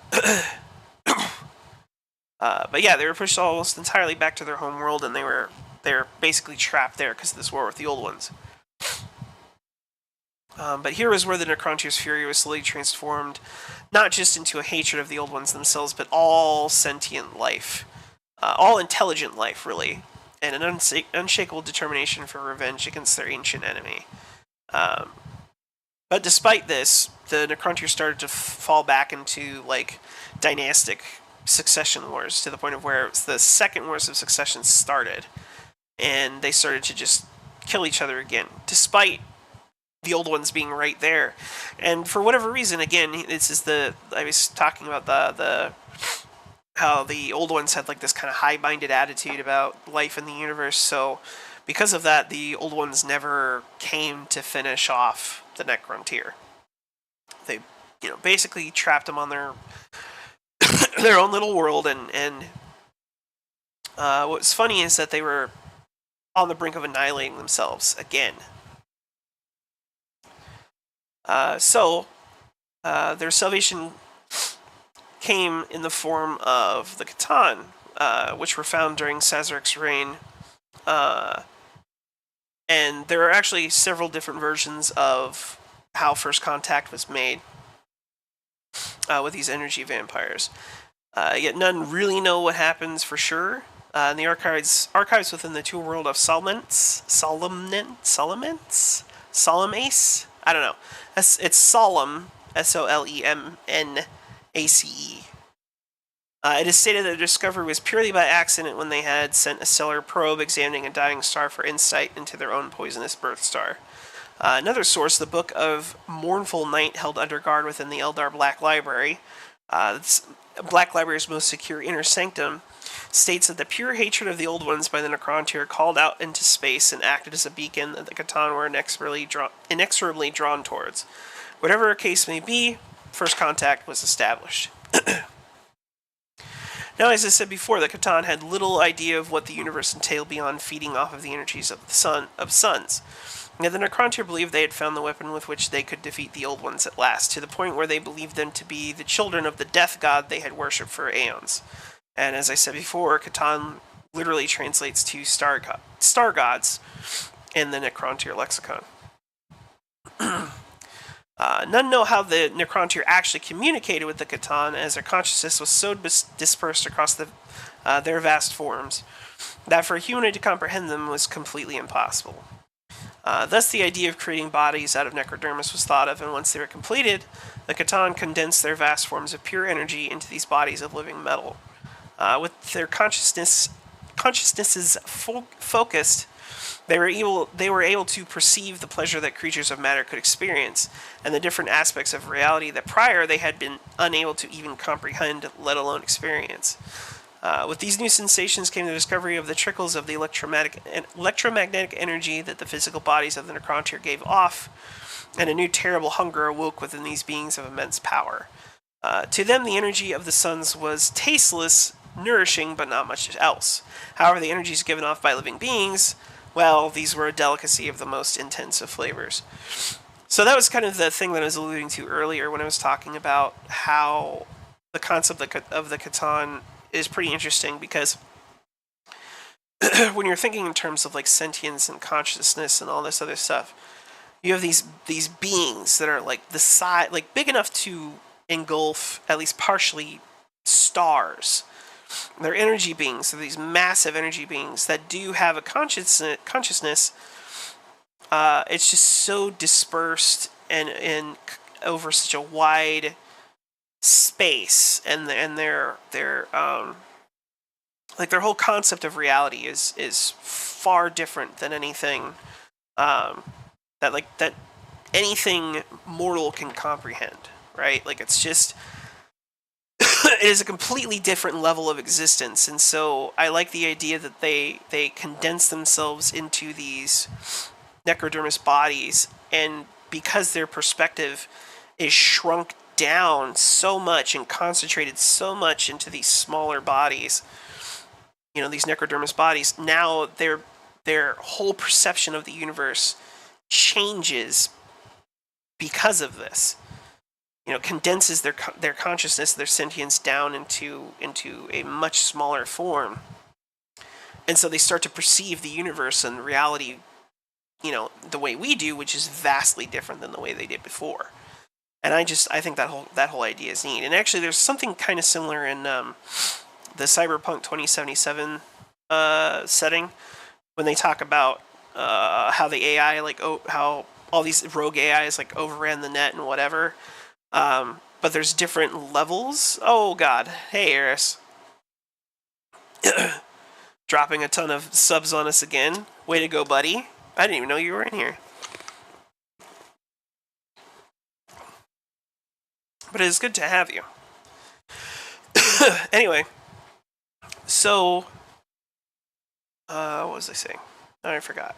yeah, they were pushed almost entirely back to their home world, and they're basically trapped there because of this war with the Old Ones. But here is where the Necrontyr's fury was slowly transformed, not just into a hatred of the Old Ones themselves, but all sentient life, all intelligent life, really, and an unshakable determination for revenge against their ancient enemy. But despite this, the Necrontyr started to fall back into dynastic succession wars, to the point of where the Second Wars of Succession started, and they started to just kill each other again, despite the Old Ones being right there. And for whatever reason, again, I was talking about how the Old Ones had this kind of high-minded attitude about life in the universe, so because of that, the Old Ones never came to finish off the Necrontyr. They, basically trapped them on their their own little world, and what's funny is that they were on the brink of annihilating themselves again. So their salvation came in the form of the Catan, which were found during Sazerac's reign. And there are actually several different versions of how First Contact was made with these energy vampires. Yet none really know what happens for sure. In the archives within the tool world of Solomence? I don't know. It's Solemn, Solemnace. It is stated that the discovery was purely by accident when they had sent a stellar probe examining a dying star for insight into their own poisonous birth star. Another source, the Book of Mournful Night, held under guard within the Eldar Black Library, Black Library's most secure inner sanctum, states that the pure hatred of the Old Ones by the Necrontyr called out into space and acted as a beacon that the Catan were inexorably drawn towards. Whatever a case may be, First Contact was established. Now, as I said before, the Catan had little idea of what the universe entailed beyond feeding off of the energies of suns. Yet the Necrontyr believed they had found the weapon with which they could defeat the Old Ones at last, to the point where they believed them to be the children of the death god they had worshipped for aeons. And as I said before, Catan literally translates to star gods in the Necrontyr lexicon. None know how the Necrontyr actually communicated with the Catan, as their consciousness was so dispersed across their vast forms that for a human to comprehend them was completely impossible. Thus, the idea of creating bodies out of necrodermis was thought of, and once they were completed, the Catan condensed their vast forms of pure energy into these bodies of living metal. With their consciousnesses focused, they were able to perceive the pleasure that creatures of matter could experience, and the different aspects of reality that prior they had been unable to even comprehend, let alone experience. With these new sensations came the discovery of the trickles of the electromagnetic energy that the physical bodies of the Necrontyr gave off, and a new terrible hunger awoke within these beings of immense power. To them, the energy of the suns was tasteless, nourishing, but not much else. However, the energies given off by living beings, well, these were a delicacy of the most intense of flavors. So that was kind of the thing that I was alluding to earlier when I was talking about how the concept of the Catan is pretty interesting, because when you're thinking in terms of like sentience and consciousness and all this other stuff, you have these beings that are like the size, like big enough to engulf at least partially stars. They're energy beings. They're these massive energy beings that do have a consciousness. It's just so dispersed and over such a wide space, and their like their whole concept of reality is far different than anything that anything mortal can comprehend, right? Like, it's just it is a completely different level of existence. And so I like the idea that they condense themselves into these necrodermis bodies, and because their perspective is shrunk down so much and concentrated so much into these smaller bodies, you know, these necrodermis bodies, now their whole perception of the universe changes because of this. You know, condenses their consciousness, their sentience down into a much smaller form, and so they start to perceive the universe and reality, you know, the way we do, which is vastly different than the way they did before. And I think that whole idea is neat. And actually, there's something kind of similar in the Cyberpunk 2077 setting, when they talk about how the AI, like, how all these rogue AIs like overran the net and whatever. But there's different levels. Oh god, hey Eris. Dropping a ton of subs on us again. Way to go, buddy. I didn't even know you were in here. But it is good to have you. Anyway, so what was I saying? Oh, I forgot.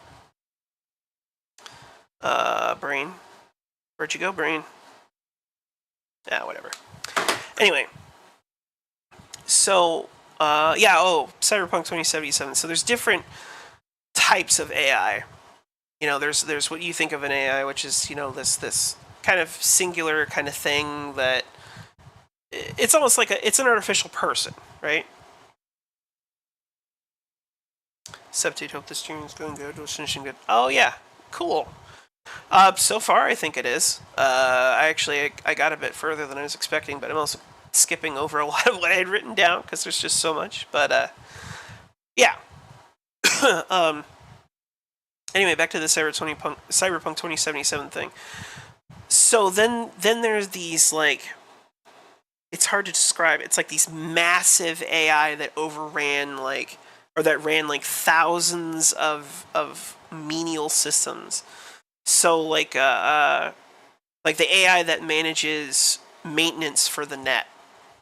Brain. Where'd you go, brain? Yeah, whatever. Anyway, so Cyberpunk 2077. So there's different types of AI. You know, there's what you think of an AI, which is, you know, this kind of singular kind of thing that it's almost like it's an artificial person, right? Substitute, hope the stream is going good. Was finishing good. Oh yeah, cool. So far, I think it is. I got a bit further than I was expecting, but I'm also skipping over a lot of what I had written down because there's just so much. But yeah. Anyway, back to the Cyberpunk 2077 thing. So then there's these, like, it's hard to describe. It's like these massive AI that overran, like, or that ran like thousands of menial systems. So like the AI that manages maintenance for the net,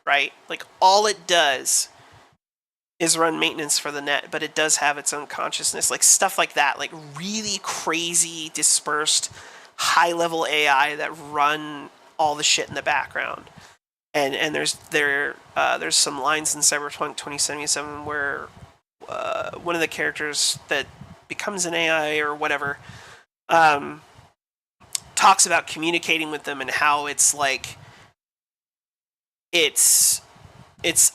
right? Like, all it does is run maintenance for the net, but it does have its own consciousness, like stuff like that, like really crazy, dispersed, high-level AI that run all the shit in the background. And there's some lines in Cyberpunk 2077 where one of the characters that becomes an AI or whatever talks about communicating with them and how it's like it's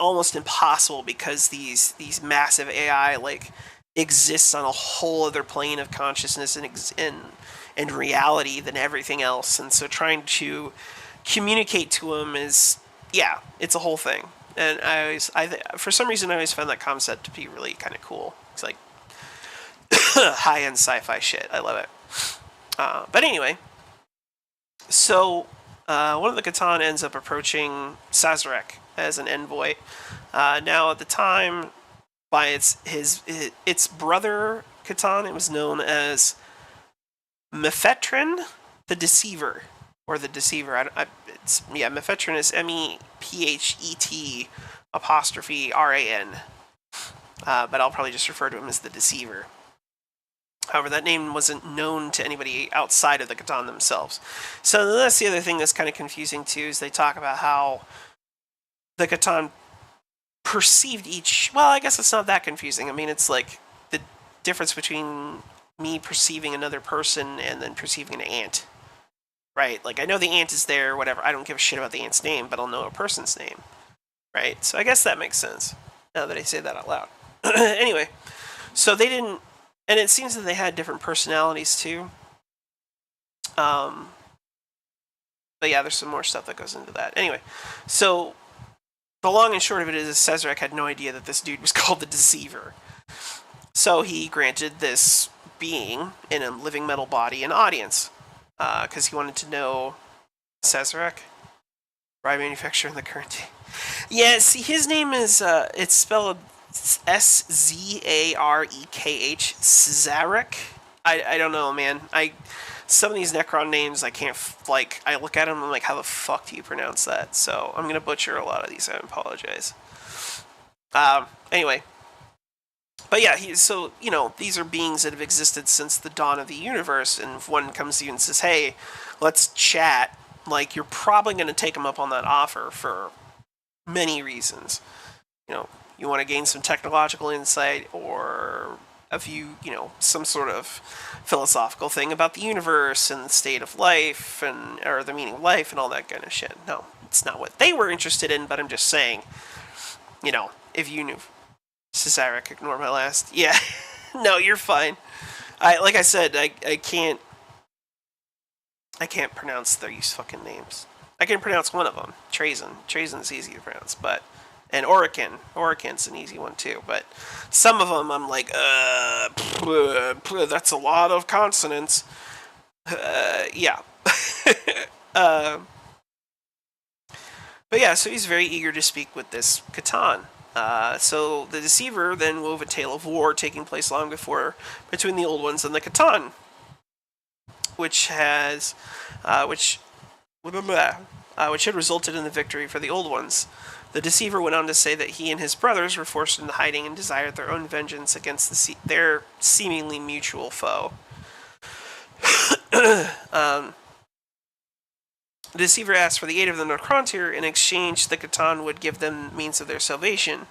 almost impossible because these massive AI like exists on a whole other plane of consciousness and reality than everything else, and so trying to communicate to them is, yeah, it's a whole thing. And for some reason I always found that concept to be really kind of cool. It's like high-end sci-fi shit. I love it. But anyway, so one of the Catan ends up approaching Sazerac as an envoy. Now, at the time, by its brother Catan, it was known as Mephetron the Deceiver, or the Deceiver. Mephetron is MEPHET apostrophe RAN, but I'll probably just refer to him as the Deceiver. However, that name wasn't known to anybody outside of the Catan themselves. So that's the other thing that's kind of confusing too, is they talk about how the Catan perceived each... Well, I guess it's not that confusing. I mean, it's like the difference between me perceiving another person and then perceiving an ant. Right? Like, I know the ant is there, whatever. I don't give a shit about the ant's name, but I'll know a person's name. Right? So I guess that makes sense, now that I say that out loud. Anyway, so they didn't... And it seems that they had different personalities, too. But yeah, there's some more stuff that goes into that. Anyway, so the long and short of it is Sazerac had no idea that this dude was called the Deceiver. So he granted this being in a living metal body an audience. Because he wanted to know... Sazerac? Rye manufacturer in the current day. Yeah, see, his name is... it's spelled... S-Z-A-R-E-K-H, Sazerac. I don't know, man. Some of these Necron names, I can't, like, I look at them and I'm like, how the fuck do you pronounce that? So I'm going to butcher a lot of these, I apologize. Anyway. But yeah, so, you know, these are beings that have existed since the dawn of the universe, and if one comes to you and says, hey, let's chat, like, you're probably going to take them up on that offer for many reasons. You know, you want to gain some technological insight, or a view, you know, some sort of philosophical thing about the universe and the state of life, and or the meaning of life and all that kind of shit. No, it's not what they were interested in, but I'm just saying, you know, if you knew... Sazerac, ignore my last... Yeah, no, you're fine. Like I said, I can't pronounce these fucking names. I can pronounce one of them, Trazen. Trazen's easy to pronounce, but... And Orican's an easy one too, but some of them I'm like, that's a lot of consonants. Yeah. But yeah, so he's very eager to speak with this Catan. So the Deceiver then wove a tale of war taking place long before between the Old Ones and the Catan, which had resulted in the victory for the Old Ones. The Deceiver went on to say that he and his brothers were forced into hiding and desired their own vengeance against their seemingly mutual foe. The Deceiver asked for the aid of the Necrontyr. In exchange, the Catan would give them means of their salvation,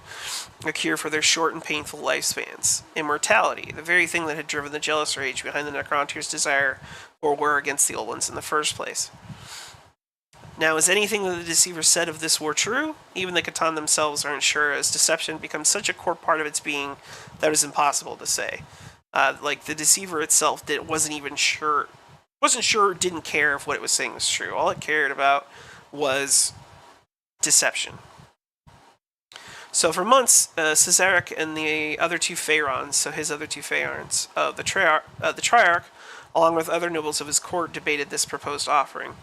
a cure for their short and painful lifespans, immortality, the very thing that had driven the jealous rage behind the Necrontyr's desire or war against the Old Ones in the first place. Now, is anything that the Deceiver said of this war true? Even the Catan themselves aren't sure, as deception becomes such a core part of its being that it is impossible to say. Like, the Deceiver itself wasn't even sure... Wasn't sure, didn't care if what it was saying was true. All it cared about was deception. So for months, Sazerac and the other two Pharaons, so his other two Pharaons, the Triarch, along with other nobles of his court, debated this proposed offering.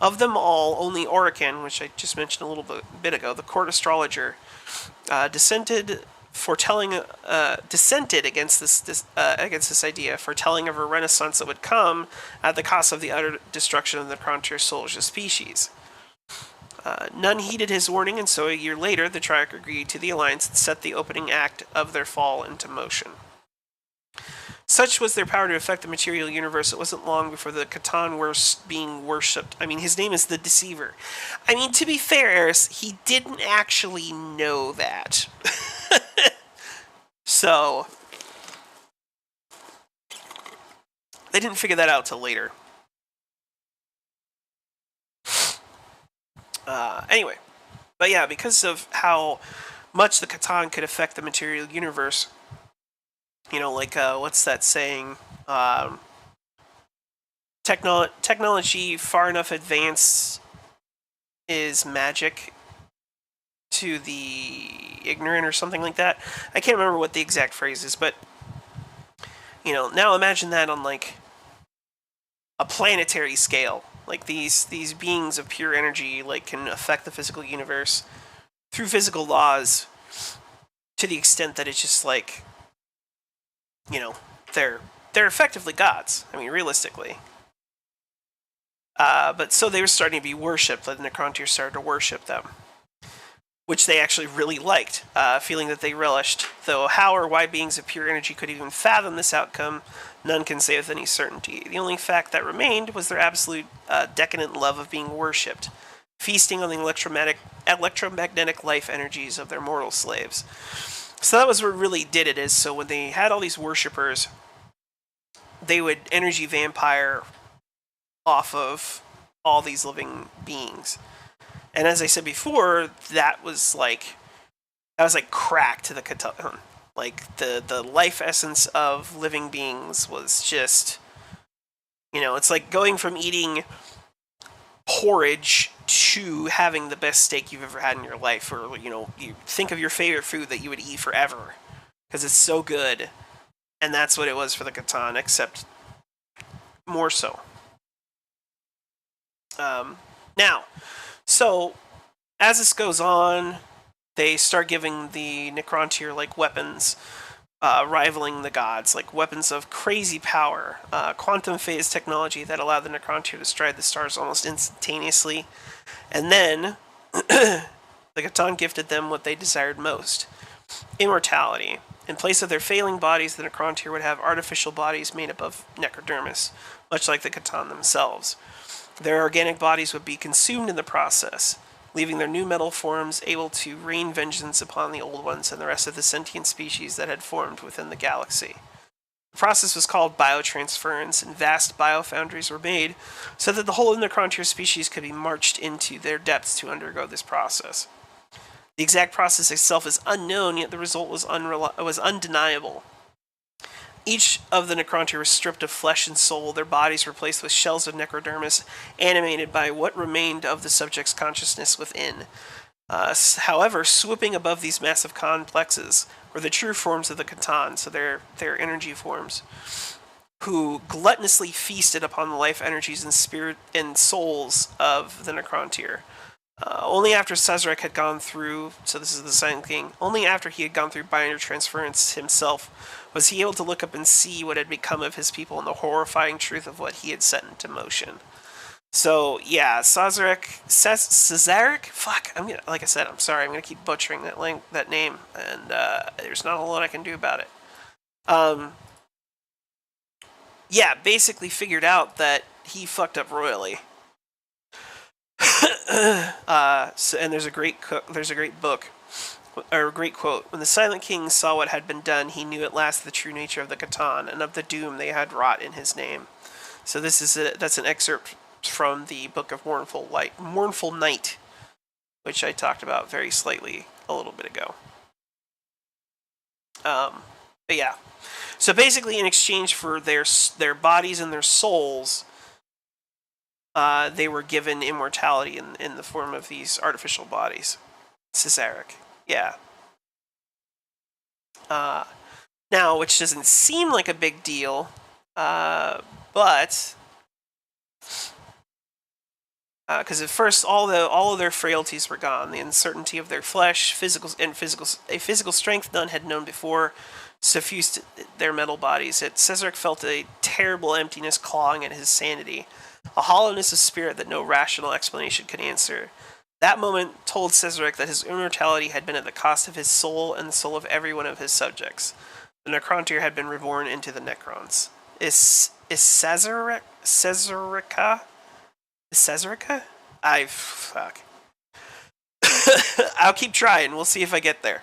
Of them all, only Orican, which I just mentioned a little bit ago, the court astrologer, dissented against this idea, foretelling of a renaissance that would come at the cost of the utter destruction of the Necrontyr souls as species. None heeded his warning, and so a year later, the Triarch agreed to the alliance and set the opening act of their fall into motion. Such was their power to affect the material universe, it wasn't long before the Catan were being worshipped. I mean, his name is the Deceiver. I mean, to be fair, Eris, he didn't actually know that. So, they didn't figure that out till later. Anyway, but yeah, because of how much the Catan could affect the material universe, you know, like, what's that saying? Technology far enough advanced is magic to the ignorant, or something like that. I can't remember what the exact phrase is, but, you know, now imagine that on, like, a planetary scale. Like these beings of pure energy like can affect the physical universe through physical laws to the extent that it's just like, you know, they're effectively gods. I mean, realistically. But so they were starting to be worshipped. The Necrontyr started to worship them, which they actually really liked, feeling that they relished. Though how or why beings of pure energy could even fathom this outcome, none can say with any certainty. The only fact that remained was their absolute decadent love of being worshipped, feasting on the electromagnetic life energies of their mortal slaves. So that was what really did it, is so when they had all these worshippers, they would energy vampire off of all these living beings. And as I said before, that was like crack to the Catan. Like the life essence of living beings was just, you know, it's like going from eating porridge to having the best steak you've ever had in your life, or, you know, you think of your favorite food that you would eat forever because it's so good. And that's what it was for the Catan, except more so. Now, so as this goes on, they start giving the Necrontyr like weapons, rivaling the gods, like weapons of crazy power, quantum phase technology that allowed the Necrontyr to stride the stars almost instantaneously. And then the Catan gifted them what they desired most: immortality. In place of their failing bodies, the Necrontyr would have artificial bodies made up of necrodermis, much like the Catan themselves. Their organic bodies would be consumed in the process, leaving their new metal forms able to rain vengeance upon the old ones and the rest of the sentient species that had formed within the galaxy. The process was called biotransference, and vast biofoundries were made so that the whole Necrontyr species could be marched into their depths to undergo this process. The exact process itself is unknown, yet the result was undeniable. Each of the Necrontyr was stripped of flesh and soul, their bodies replaced with shells of necrodermis, animated by what remained of the subject's consciousness within. However, swooping above these massive complexes were the true forms of the Catan, so their energy forms, who gluttonously feasted upon the life energies and spirit and souls of the Necrontyr. Only after Sazerac had gone through, so this is the Silent King, only after he had gone through biotransference himself was he able to look up and see what had become of his people and the horrifying truth of what he had set into motion. So, yeah, Sazerac, fuck, like I said, I'm sorry, I'm gonna keep butchering that name, and there's not a lot I can do about it. Yeah, basically figured out that he fucked up royally. And there's a great book, or a great quote. When the Silent King saw what had been done, he knew at last the true nature of the Catan and of the doom they had wrought in his name. So that's an excerpt from the Book of Mournful Night, which I talked about very slightly a little bit ago. But yeah, so basically, in exchange for their bodies and their souls, they were given immortality in the form of these artificial bodies. Sazerac. Yeah. Now, which doesn't seem like a big deal, but because at first all of their frailties were gone, the uncertainty of their flesh, physical strength none had known before, suffused their metal bodies. Sazerac felt a terrible emptiness clawing at his sanity, a hollowness of spirit that no rational explanation could answer. That moment told Sazerac that his immortality had been at the cost of his soul and the soul of every one of his subjects. The Necrontyr had been reborn into the Necrons. Is Sazeraca? Fuck. I'll keep trying. We'll see if I get there.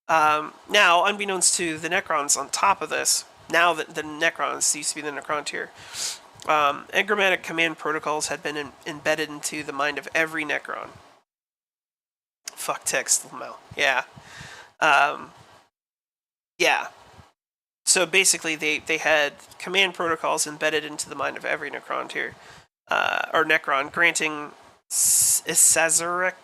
Now, unbeknownst to the Necrons on top of this, now that the Necrons used to be the Necrontyr, engrammatic command protocols had been embedded into the mind of every Necron. Fuck text, yeah. Yeah. So basically, they had command protocols embedded into the mind of every Necrontyr, or Necron, granting Sazerac,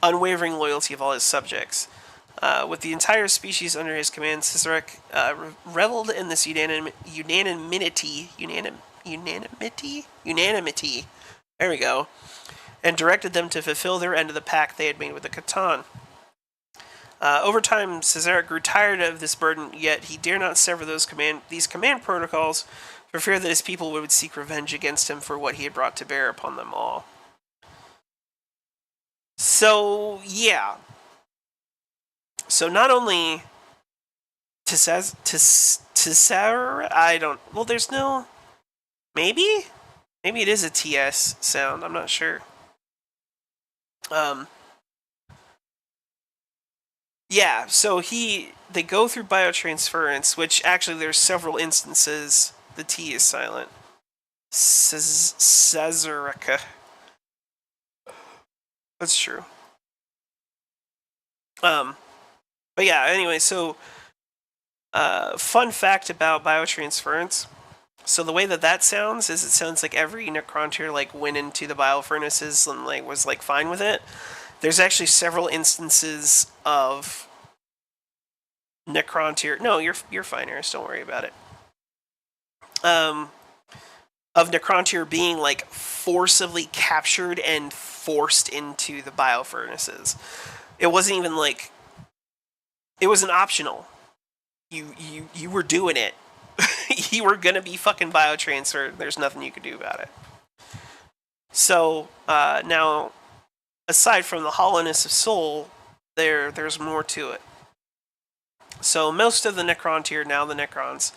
unwavering loyalty of all his subjects. With the entire species under his command, Siserac reveled in this unanimity. There we go. And directed them to fulfill their end of the pact they had made with the Catan. Over time, Siserac grew tired of this burden, yet he dare not sever these command protocols for fear that his people would seek revenge against him for what he had brought to bear upon them all. So, yeah. So not only I don't... Well, there's no... Maybe? Maybe it is a TS sound. I'm not sure. Yeah, so they go through biotransference, which actually there's several instances the T is silent. Sazeraca. That's true. But yeah, anyway, so fun fact about biotransference. So the way that sounds is it sounds like every Necrontyr like went into the biofurnaces and like was like fine with it. There's actually several instances of Necrontyr. No, you're fine, Eris. Don't worry about it. Of Necrontyr being like forcibly captured and forced into the biofurnaces. It wasn't even like it wasn't optional. You were doing it. You were gonna be fucking biotransferred. There's nothing you could do about it. So now, aside from the hollowness of soul, there's more to it. So most of the Necrontyr, now the Necrons,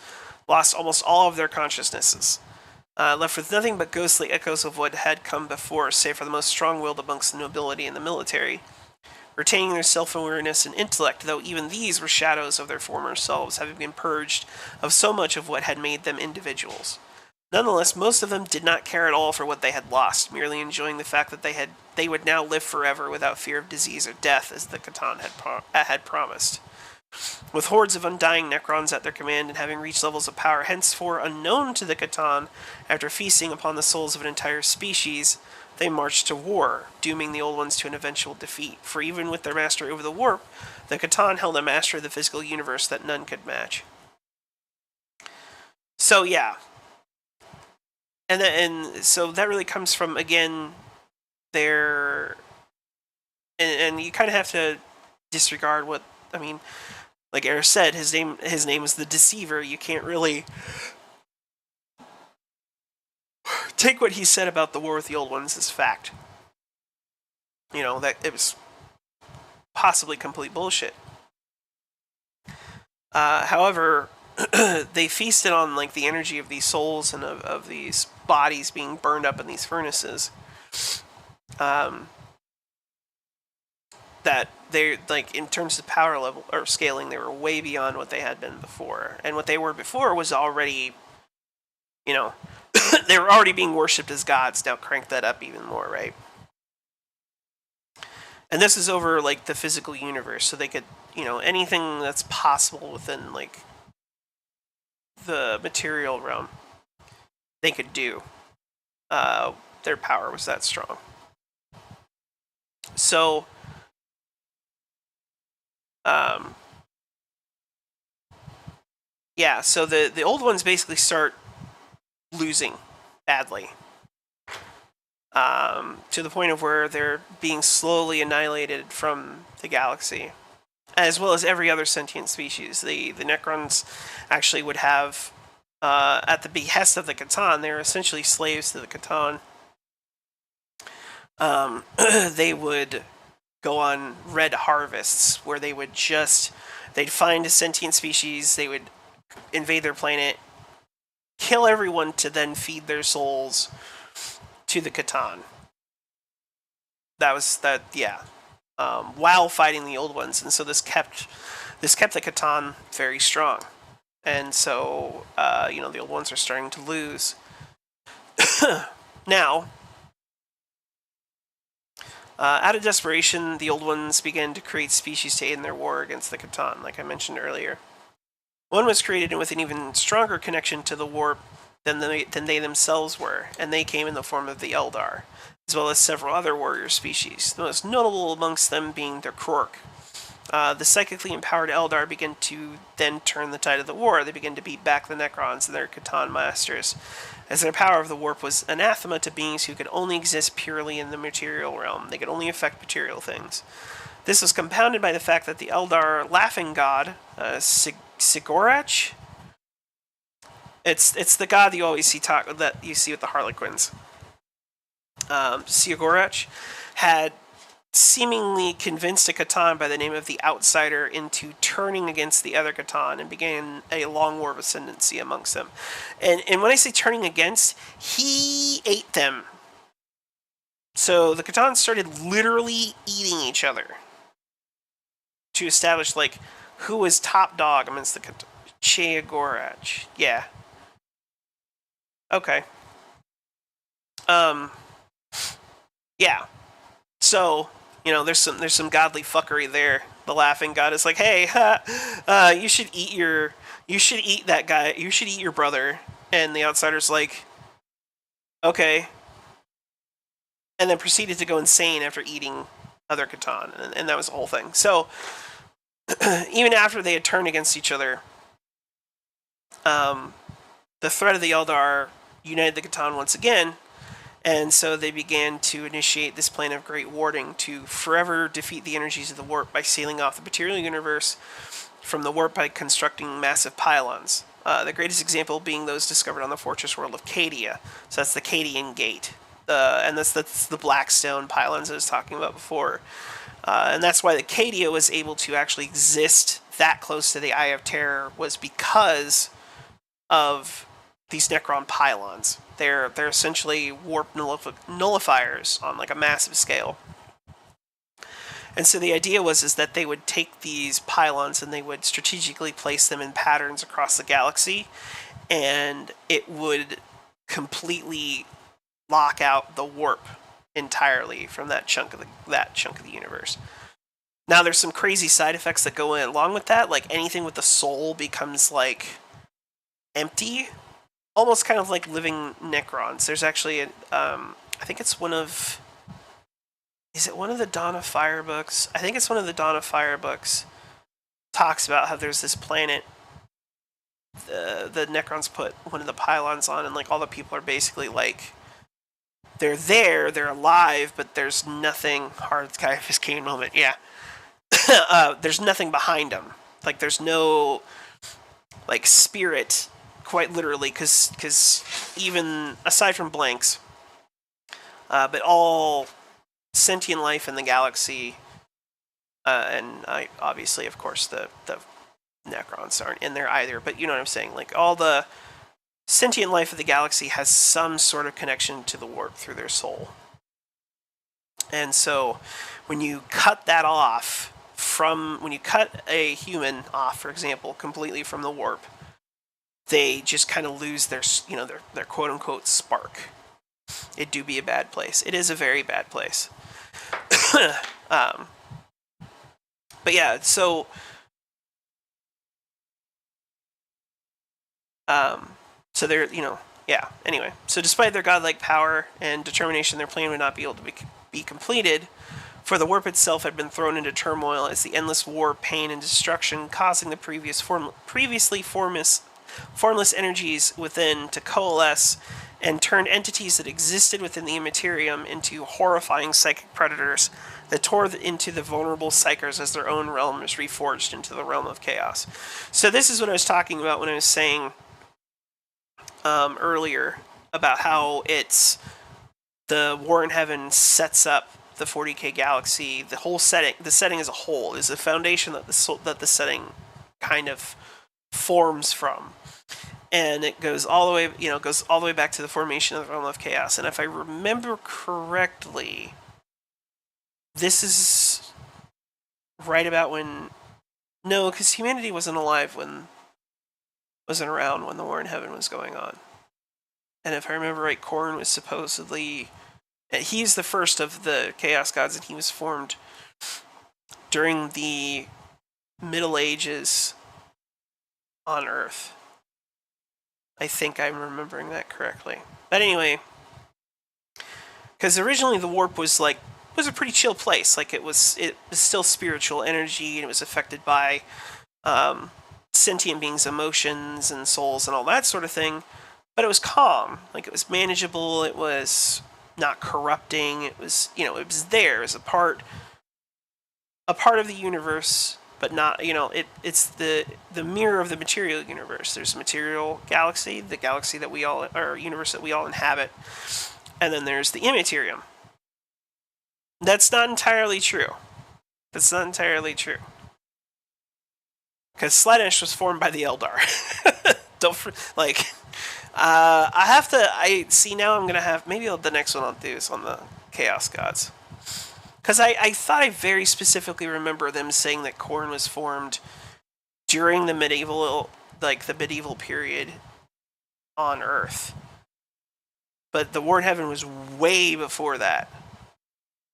lost almost all of their consciousnesses, left with nothing but ghostly echoes of what had come before, save for the most strong-willed amongst the nobility and the military, retaining their self-awareness and intellect, though even these were shadows of their former selves, having been purged of so much of what had made them individuals. Nonetheless, most of them did not care at all for what they had lost, merely enjoying the fact that they would now live forever without fear of disease or death, as the Catan had promised. With hordes of undying Necrons at their command and having reached levels of power henceforth unknown to the Catan, after feasting upon the souls of an entire species, they marched to war, dooming the Old Ones to an eventual defeat. For even with their mastery over the warp, the Catan held a mastery of the physical universe that none could match. So yeah. And so that really comes from, again, their... And you kind of have to disregard what... I mean, like Eris said, his name is the Deceiver. You can't really take what he said about the war with the Old Ones as fact. You know, that it was possibly complete bullshit. However, they feasted on like the energy of these souls and of these bodies being burned up in these furnaces. That they, like, in terms of power level or scaling, they were way beyond what they had been before. And what they were before was already, you know, they were already being worshipped as gods. Now crank that up even more, right? And this is over, like, the physical universe, so they could, you know, anything that's possible within, like, the material realm, they could do. Their power was that strong. So... yeah, so the Old Ones basically start losing badly. To the point of where they're being slowly annihilated from the galaxy, as well as every other sentient species. The Necrons actually would have, at the behest of the Catan, they're essentially slaves to the Catan. They would go on red harvests where they'd find a sentient species, they would invade their planet, kill everyone to then feed their souls to the Catan. While fighting the Old Ones, and so this kept the Catan very strong. And so, you know, the Old Ones are starting to lose. Now, out of desperation, the Old Ones began to create species to aid in their war against the Catan, like I mentioned earlier. One was created with an even stronger connection to the warp than they themselves were, and they came in the form of the Eldar, as well as several other warrior species, the most notable amongst them being the Krork, The psychically empowered Eldar begin to then turn the tide of the war. They begin to beat back the Necrons and their Catan masters, as their power of the warp was anathema to beings who could only exist purely in the material realm. They could only affect material things. This was compounded by the fact that the Eldar laughing god, Sigorach. It's the god that you always see that you see with the Harlequins. Sigorach had seemingly convinced a Catan by the name of the Outsider into turning against the other Catan and began a long war of ascendancy amongst them. And when I say turning against, he ate them. So the Catan started literally eating each other to establish, like, who was top dog amongst the Catan. Cheagorach. Yeah. Okay. Yeah. So, you know, there's some godly fuckery there. The laughing god is like, hey, you should eat that guy. You should eat your brother. And the Outsider's like, okay. And then proceeded to go insane after eating other Catan, and that was the whole thing. So, even after they had turned against each other, the threat of the Eldar united the Catan once again, and so they began to initiate this plan of great warding to forever defeat the energies of the warp by sealing off the material universe from the warp by constructing massive pylons. The greatest example being those discovered on the fortress world of Cadia. So that's the Cadian Gate. And that's the Blackstone pylons I was talking about before. And that's why the Cadia was able to actually exist that close to the Eye of Terror, was because of these Necron pylons. They're essentially warp nullifiers on like a massive scale. And so the idea is that they would take these pylons and they would strategically place them in patterns across the galaxy, and it would completely lock out the warp entirely from that chunk of the universe. Now, there's some crazy side effects that go in along with that. Like, anything with the soul becomes like empty, almost kind of like living Necrons. There's actually I think it's one of... Is it one of the Dawn of Fire books? I think it's one of the Dawn of Fire books. Talks about how there's this planet the Necrons put one of the pylons on, and like all the people are basically like, they're there, they're alive, but there's nothing. Hard Skyfist Kane moment, yeah. There's nothing behind them. Like, there's no like spirit, quite literally, because even aside from blanks, but all sentient life in the galaxy, and obviously, of course, the Necrons aren't in there either, but you know what I'm saying. Like, all the sentient life of the galaxy has some sort of connection to the warp through their soul. And so when you cut that off when you cut a human off, for example, completely from the warp, they just kind of lose their quote unquote spark. It do be a bad place. It is a very bad place. But yeah, so they're, yeah, anyway. So despite their godlike power and determination, their plan would not be able to be completed, for the warp itself had been thrown into turmoil as the endless war, pain, and destruction, causing the previously formless energies within to coalesce and turned entities that existed within the immaterium into horrifying psychic predators that tore into the vulnerable psychers as their own realm is reforged into the realm of chaos. So this is what I was talking about when I was saying earlier about how it's the War in Heaven sets up the 40K galaxy. The whole setting, the setting as a whole, is the foundation that the setting kind of forms from. And it goes all the way, back to the formation of the realm of chaos. And if I remember correctly, this is right about when... No, because humanity wasn't around when the War in Heaven was going on. And if I remember right, Khorne was supposedly... He's the first of the Chaos Gods, and he was formed during the Middle Ages on Earth. I think I'm remembering that correctly. But anyway, because originally the warp was was a pretty chill place. Like it was still spiritual energy, and it was affected by sentient beings' emotions and souls and all that sort of thing. But it was calm. Like it was manageable. It was not corrupting. It was, you know, it was there. It was a part of the universe, but not, you know, it's the mirror of the material universe. There's a material galaxy, the galaxy that we all, or universe that we all inhabit, and then there's the immaterium. That's not entirely true. That's not entirely true. Because Slaanesh was formed by the Eldar. I have to, I see now I'm going to have, maybe the next one I'll do is on the Chaos Gods. Because I thought I very specifically remember them saying that Khorne was formed during the medieval period on Earth. But the War in Heaven was way before that.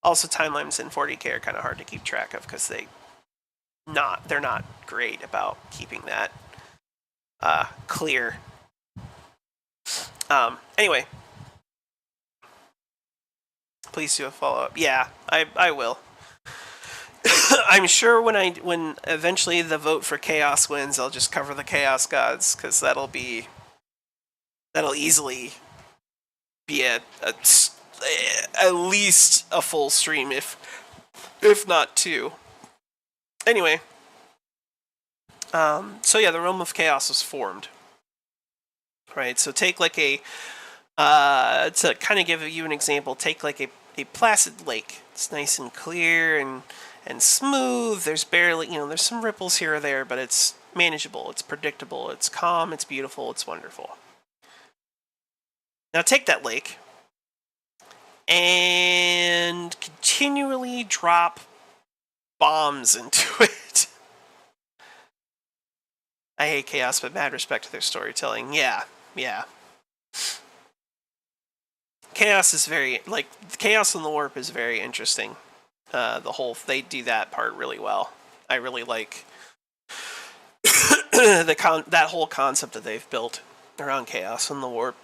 Also, timelines in 40k are kind of hard to keep track of because they're not great about keeping that clear. Anyway, please do a follow-up. Yeah, I will. I'm sure when eventually the vote for Chaos wins, I'll just cover the Chaos Gods, because that'll easily be at least a full stream, if not two. Anyway, so yeah, the Realm of Chaos was formed. Right, so take like a, to kind of give you an example, take like a placid lake. It's nice and clear and smooth. There's barely, there's some ripples here or there, but it's manageable, it's predictable, it's calm, it's beautiful, it's wonderful. Now take that lake and continually drop bombs into it. I hate Chaos, but mad respect to their storytelling. Yeah. Chaos is Chaos in the Warp is very interesting. They do that part really well. I really like that whole concept that they've built around Chaos in the Warp.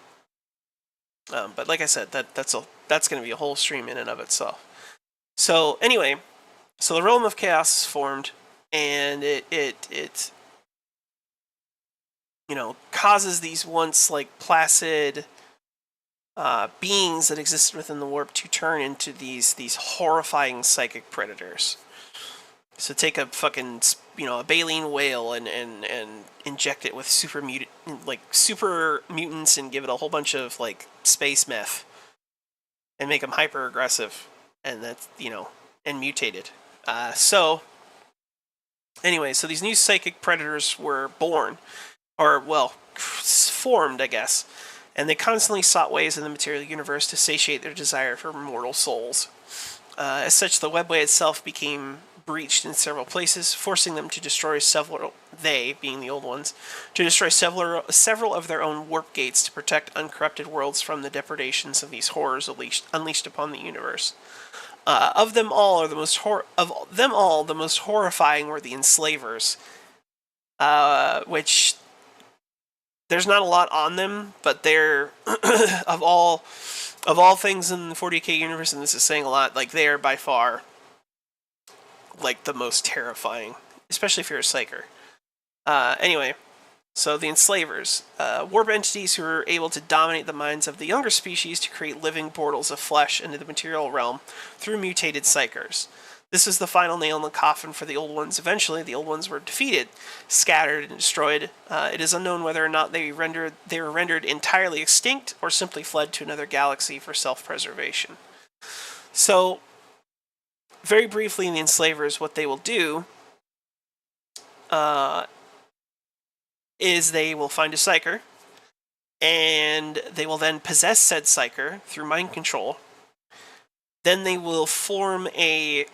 But like I said, that's going to be a whole stream in and of itself. So anyway, so the Realm of Chaos is formed, and it causes these once placid beings that existed within the warp to turn into these horrifying psychic predators. So take a fucking a baleen whale and inject it with super mutants and give it a whole bunch of space meth and make them hyper aggressive, and that's and mutated. So anyway, so these new psychic predators were born. Or, formed, I guess. And they constantly sought ways in the material universe to satiate their desire for mortal souls. As such, the webway itself became breached in several places, forcing them to destroy several, they, being the old ones, to destroy several of their own warp gates to protect uncorrupted worlds from the depredations of these horrors unleashed upon the universe. Of them all, the most horrifying were the Enslavers, which... There's not a lot on them, but they're of all things in the 40k universe, and this is saying a lot. They are by far the most terrifying, especially if you're a psyker. Anyway, so the Enslavers, warp entities who are able to dominate the minds of the younger species to create living portals of flesh into the material realm through mutated psykers. This is the final nail in the coffin for the Old Ones. Eventually, the Old Ones were defeated, scattered, and destroyed. It is unknown whether or not they were rendered entirely extinct or simply fled to another galaxy for self-preservation. So, very briefly in the Enslavers, what they will do is they will find a psyker, and they will then possess said psyker through mind control. Then they will form a...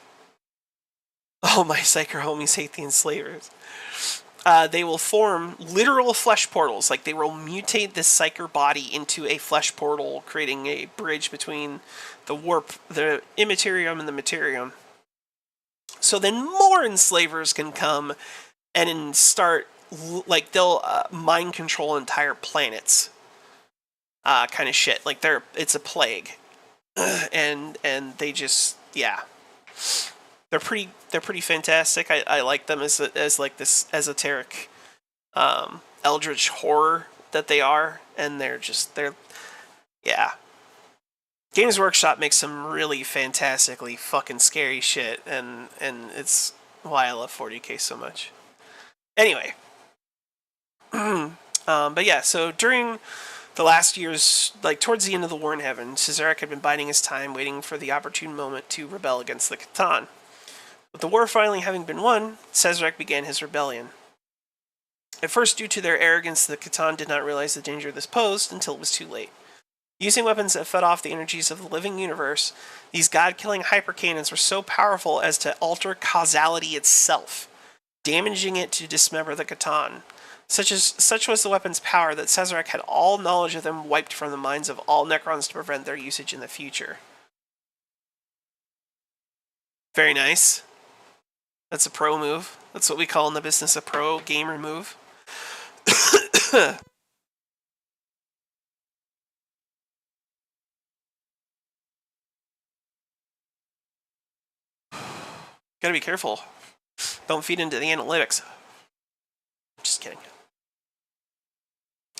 Oh, my psyker homies hate the Enslavers. They will form literal flesh portals. They will mutate this psyker body into a flesh portal, creating a bridge between the warp, the immaterium, and the materium. So then more Enslavers can come and start, they'll mind control entire planets. Kind of shit. It's a plague. And they just... yeah, they're pretty fantastic. I like them as like this esoteric eldritch horror that they are, and they're yeah. Games Workshop makes some really fantastically fucking scary shit, and it's why I love 40K so much. Anyway, but yeah, so during the last years, like towards the end of the War in Heaven, Cesaric had been biding his time, waiting for the opportune moment to rebel against the Catan. With the war finally having been won, Cesaric began his rebellion. At first, due to their arrogance, the Catan did not realize the danger this posed until it was too late. Using weapons that fed off the energies of the living universe, these god-killing hypercannons were so powerful as to alter causality itself, damaging it to dismember the Catan. Such was the weapon's power that Cesaric had all knowledge of them wiped from the minds of all Necrons to prevent their usage in the future. Very nice. That's a pro move. That's what we call in the business a pro gamer move. Gotta be careful. Don't feed into the analytics. Just kidding.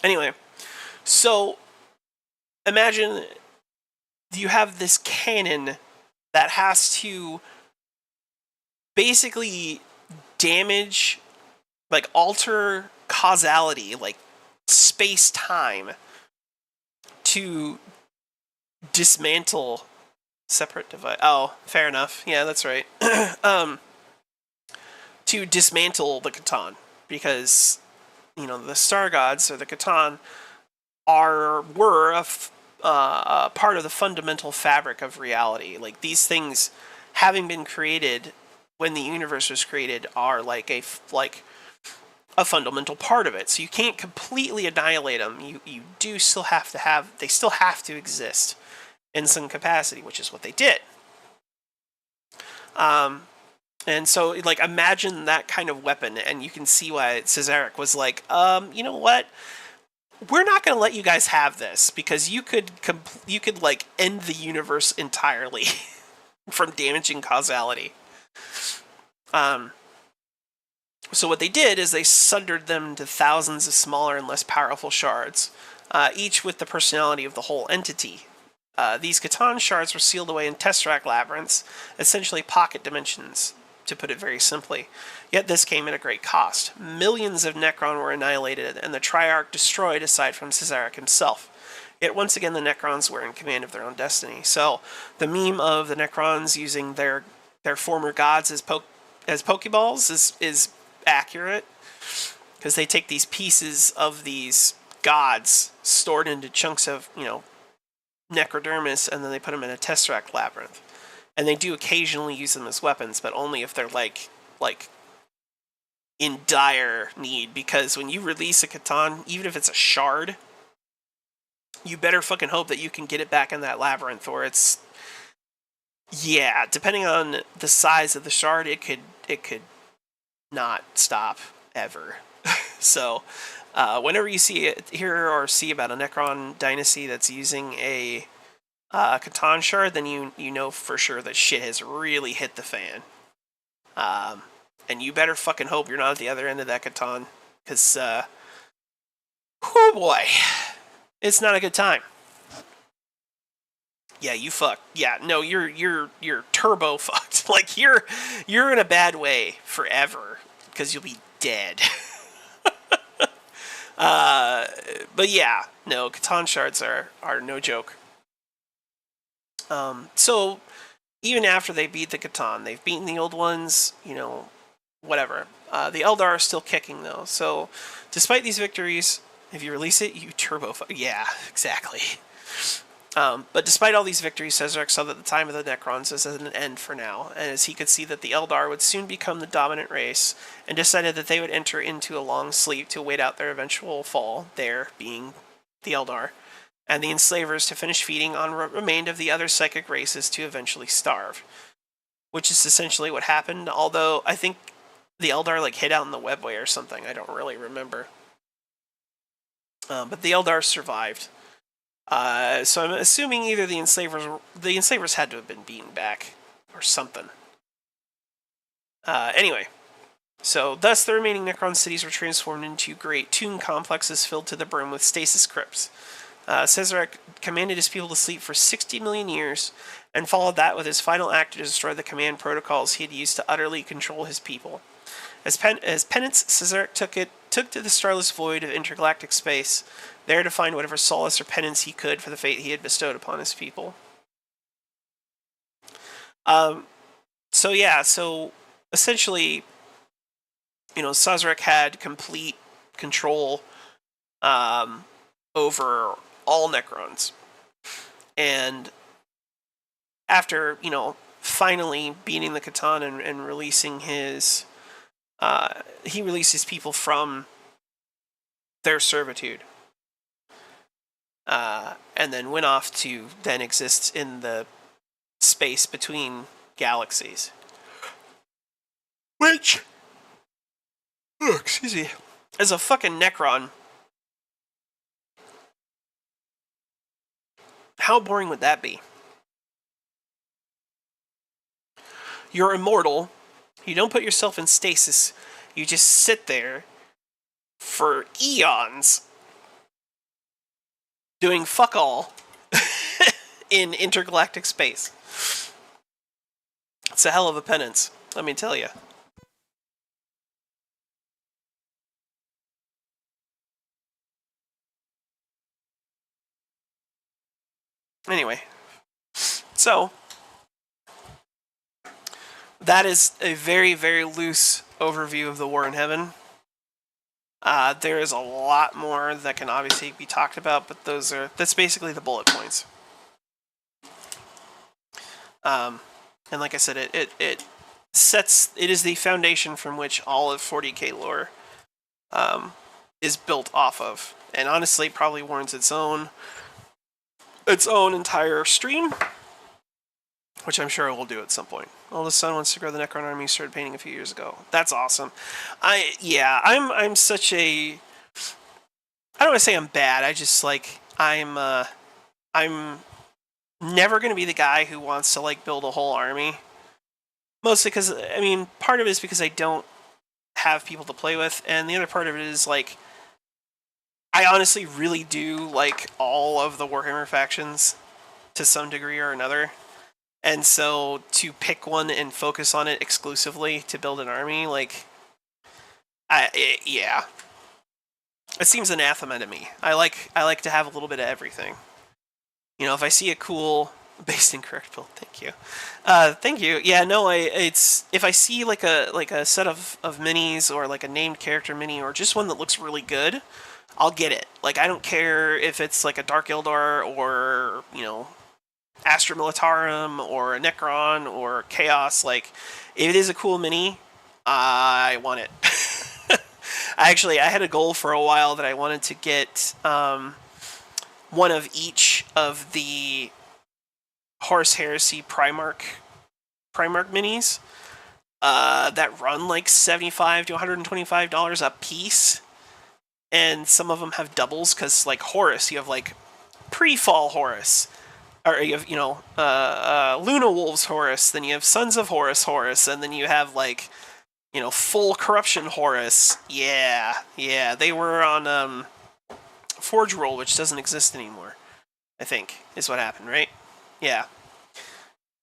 Anyway, so imagine you have this cannon that has to basically damage, like alter causality, like space-time, to dismantle separate device. Oh, fair enough. Yeah, that's right. To dismantle the Catan, because the Star Gods or the Catan were a part of the fundamental fabric of reality. Like these things, having been created when the universe was created, are like a fundamental part of it. So you can't completely annihilate them. You do still have to they still have to exist in some capacity, which is what they did. And so, like, imagine that kind of weapon, and you can see why Cesaric was like, you know what? We're not going to let you guys have this, because you could like, end the universe entirely from damaging causality. So what they did is they sundered them into thousands of smaller and less powerful shards, each with the personality of the whole entity. These Catan shards were sealed away in Tesseract labyrinths, essentially pocket dimensions, to put it very simply. Yet this came at a great cost. Millions of Necron were annihilated, and the Triarch destroyed aside from Cesaric himself. Yet once again the Necrons were in command of their own destiny. So the meme of the Necrons using their former gods as Pokeballs is accurate, because they take these pieces of these gods stored into chunks of, necrodermis, and then they put them in a Tesseract labyrinth. And they do occasionally use them as weapons, but only if they're like in dire need, because when you release a Catan, even if it's a shard, you better fucking hope that you can get it back in that labyrinth, or it's, yeah, depending on the size of the shard, it could not stop ever. So whenever you hear or see about a Necron dynasty that's using a Catan shard, then you know for sure that shit has really hit the fan. And you better fucking hope you're not at the other end of that Catan, because oh boy, it's not a good time. Yeah, you fucked. Yeah, no, you're turbo fucked. Like you're in a bad way forever, because you'll be dead. But yeah, no, Catan shards are no joke. So even after they beat the Catan, they've beaten the old ones, whatever. The Eldar are still kicking, though. So despite these victories, if you release it, you turbo. Yeah, exactly. But despite all these victories, Cesaric saw that the time of the Necrons was at an end for now, and as he could see that the Eldar would soon become the dominant race, and decided that they would enter into a long sleep to wait out their eventual fall, there being the Eldar, and the enslavers to finish feeding on what remained of the other psychic races to eventually starve. Which is essentially what happened, although I think the Eldar hid out in the webway or something, I don't really remember. But the Eldar survived. So I'm assuming either the enslavers had to have been beaten back, or something. Anyway, so thus the remaining Necron cities were transformed into great tomb complexes filled to the brim with stasis crypts. Cesarek commanded his people to sleep for 60 million years, and followed that with his final act to destroy the command protocols he had used to utterly control his people. As penance, Cesarek took to the starless void of intergalactic space, there to find whatever solace or penance he could for the fate he had bestowed upon his people. So essentially, Cesarek had complete control over all Necrons. And after, finally beating the Catan and releasing his... he released his people from their servitude. And then went off to then exist in the space between galaxies. Which... excuse me. As a fucking Necron... how boring would that be? You're immortal. You don't put yourself in stasis. You just sit there for eons doing fuck all in intergalactic space. It's a hell of a penance, let me tell you. Anyway, so that is a very, very loose overview of the War in Heaven. There is a lot more that can obviously be talked about, but that's basically the bullet points. And like I said, it is the foundation from which all of 40k lore is built off of, and honestly probably warrants its own entire stream, which I'm sure I will do at some point. Oh, the son wants to grow the Necron army he started painting a few years ago. That's awesome. I'm such a... I don't want to say I'm bad. I just, I'm never going to be the guy who wants to, build a whole army. Mostly because, part of it is because I don't have people to play with, and the other part of it is, I honestly really do like all of the Warhammer factions to some degree or another. And so to pick one and focus on it exclusively to build an army, yeah. It seems anathema to me. I like to have a little bit of everything. If I see a cool based incorrect build, thank you. Thank you. Yeah, no, it's if I see a set of minis or a named character mini or just one that looks really good, I'll get it. I don't care if it's a Dark Eldar or, Astra Militarum or a Necron or Chaos. If it is a cool mini, I want it. I had a goal for a while that I wanted to get one of each of the Horus Heresy Primarch minis that run $75 to $125 a piece. And some of them have doubles, because, Horus, you have, pre-fall Horus. Or you have, Luna Wolves Horus, then you have Sons of Horus, and then you have, full Corruption Horus. Yeah, they were on, Forge World, which doesn't exist anymore, I think, is what happened, right? Yeah.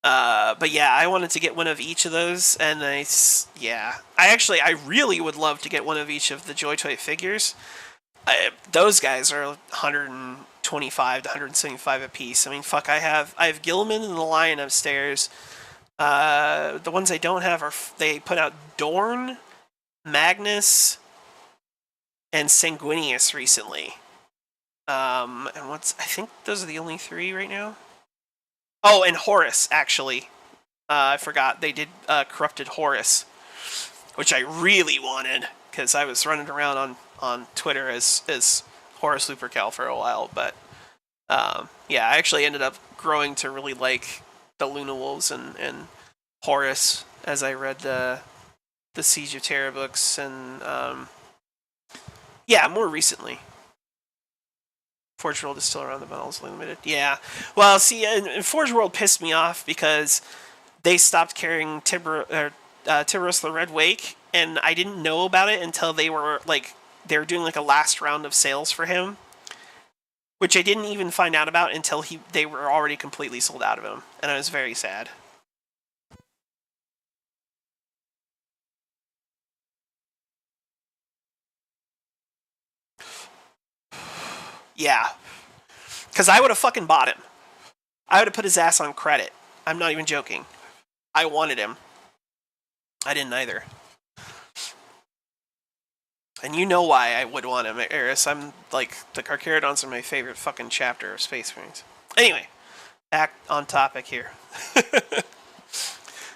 But yeah, I wanted to get one of each of those, and I really would love to get one of each of the Joy Toy figures. Those guys are $125 to $175 a piece. Fuck, I have Gilman and the Lion upstairs. The ones I don't have they put out Dorn, Magnus, and Sanguinius recently. And I think those are the only three right now. Oh, and Horus, actually. I forgot. They did Corrupted Horus, which I really wanted, because I was running around on Twitter as Horus Lupercal for a while. But, yeah, I actually ended up growing to really like the Luna Wolves and Horus as I read the Siege of Terra books, and, yeah, more recently. Forge World is still around, the bundle's limited. Yeah. Well, see, and Forge World pissed me off because they stopped carrying Tiburos the Red Wake, and I didn't know about it until they were doing like a last round of sales for him, which I didn't even find out about until they were already completely sold out of him, and I was very sad. Yeah, because I would have fucking bought him. I would have put his ass on credit. I'm not even joking. I wanted him. I didn't either. And you know why I would want him, Eris. I'm like, the Carcharodons are my favorite fucking chapter of Space Marines. Anyway, back on topic here.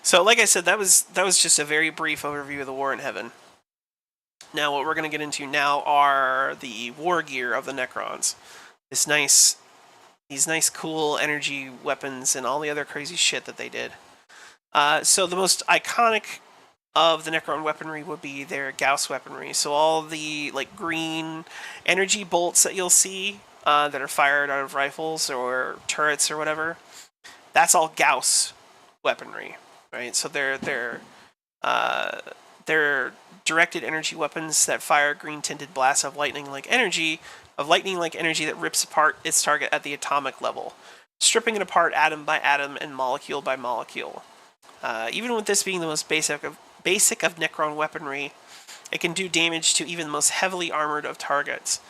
So, like I said, that was just a very brief overview of the War in Heaven. Now, what we're going to get into now are the war gear of the Necrons. These nice, cool energy weapons and all the other crazy shit that they did. So the most iconic of the Necron weaponry would be their Gauss weaponry. So all the green energy bolts that you'll see that are fired out of rifles or turrets or whatever, that's all Gauss weaponry, right? So they're directed energy weapons that fire green tinted blasts of lightning-like energy that rips apart its target at the atomic level, stripping it apart atom by atom and molecule by molecule. Even with this being the most basic of Necron weaponry, it can do damage to even the most heavily armored of targets.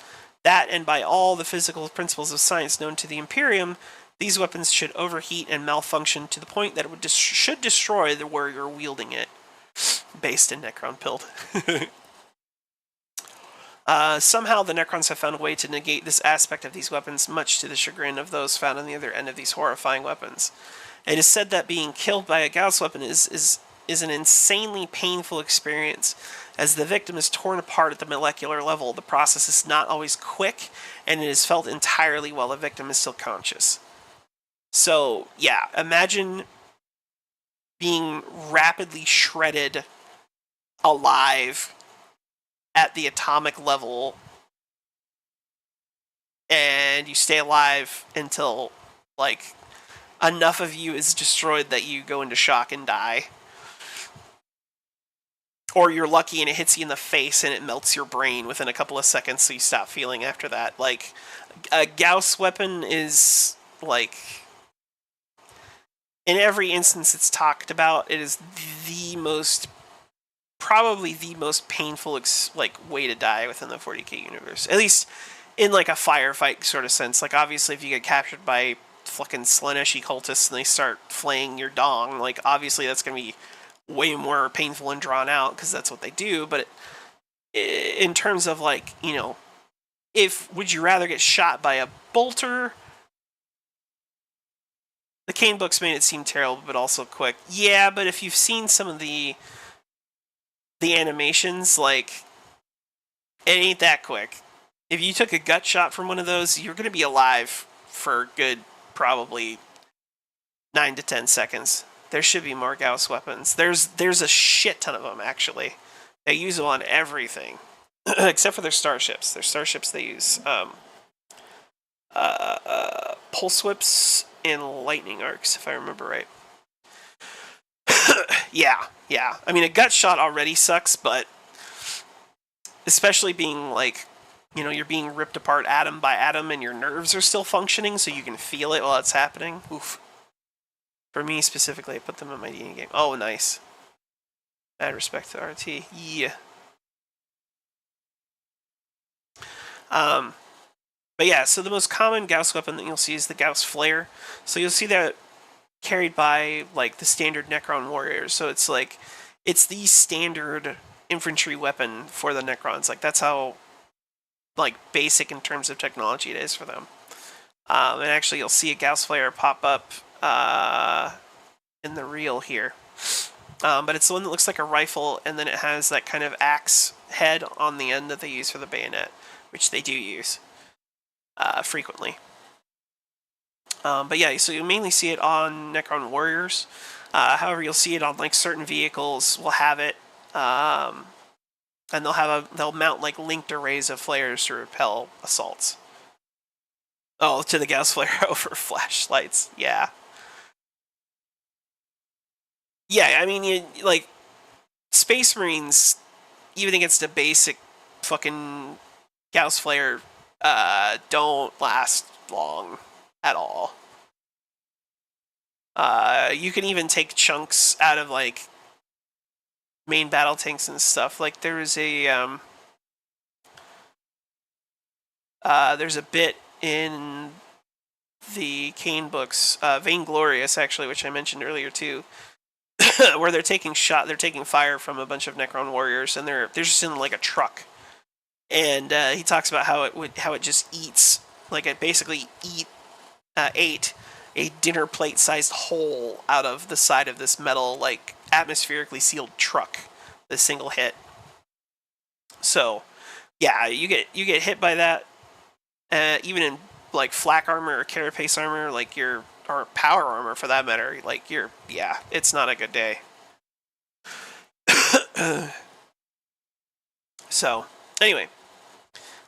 That, and by all the physical principles of science known to the Imperium, these weapons should overheat and malfunction to the point that it should destroy the warrior wielding it. Based in Necron Pilled. Somehow the Necrons have found a way to negate this aspect of these weapons, much to the chagrin of those found on the other end of these horrifying weapons. It is said that being killed by a Gauss weapon is an insanely painful experience. As the victim is torn apart at the molecular level, the process is not always quick, and it is felt entirely while the victim is still conscious. So, yeah, imagine being rapidly shredded alive at the atomic level, and you stay alive until enough of you is destroyed that you go into shock and die, or you're lucky and it hits you in the face and it melts your brain within a couple of seconds, so you stop feeling after that. A Gauss weapon is in every instance it's talked about, it is probably the most painful way to die within the 40k universe, at least in a firefight sort of sense. Obviously if you get captured by fucking Slaneshi cultists and they start flaying your dong, obviously that's gonna be way more painful and drawn out because that's what they do. But in terms of would you rather get shot by a bolter? The Kane books made it seem terrible, but also quick. Yeah, but if you've seen some of the animations, it ain't that quick. If you took a gut shot from one of those, you're going to be alive for a good, probably 9 to 10 seconds. There should be more Gauss weapons. There's a shit ton of them, actually. They use them on everything. Except for their starships. Their starships, they use pulse whips and lightning arcs, if I remember right. Yeah. I mean, a gut shot already sucks, but especially being you're being ripped apart atom by atom and your nerves are still functioning, so you can feel it while it's happening. Oof. For me specifically, I put them in my D&D game. Oh, nice. Mad respect to RT. Yeah. But yeah, so the most common Gauss weapon that you'll see is the Gauss Flare. So you'll see that carried by the standard Necron warriors. So it's the standard infantry weapon for the Necrons. That's how basic in terms of technology it is for them. And actually you'll see a Gauss Flare pop up in the reel here. But it's the one that looks like a rifle, and then it has that kind of axe head on the end that they use for the bayonet, which they do use frequently. But yeah, so you mainly see it on Necron warriors. However, you'll see it on certain vehicles will have it, and they'll mount linked arrays of flares to repel assaults. Oh, to the Gauss Flare over flashlights, yeah. Yeah, I mean, like, Space Marines, even against a basic fucking Gauss Flare, don't last long at all. You can even take chunks out of, like, main battle tanks and stuff. Like, there's a bit in the Kane books, Vainglorious, actually, which I mentioned earlier, too, where they're taking fire from a bunch of Necron warriors, and they're just in, like, a truck. And he talks about how it just eats, like, it basically ate a dinner plate sized hole out of the side of this metal, like, atmospherically sealed truck, this single hit. So yeah, you get hit by that, even in, like, flak armor or carapace armor, like, or power armor for that matter, like, yeah, it's not a good day. So anyway,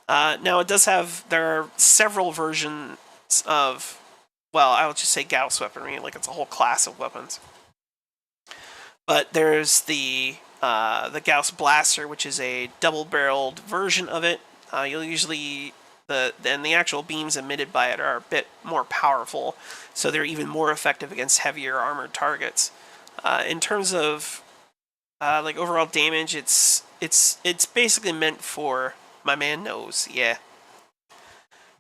now there are several versions of, well, I will just say Gauss weaponry, like, it's a whole class of weapons. But there's the Gauss Blaster, which is a double-barreled version of it. You'll usually the actual beams emitted by it are a bit more powerful, so they're even more effective against heavier armored targets. In terms of like, overall damage, it's basically meant for, my man knows, yeah.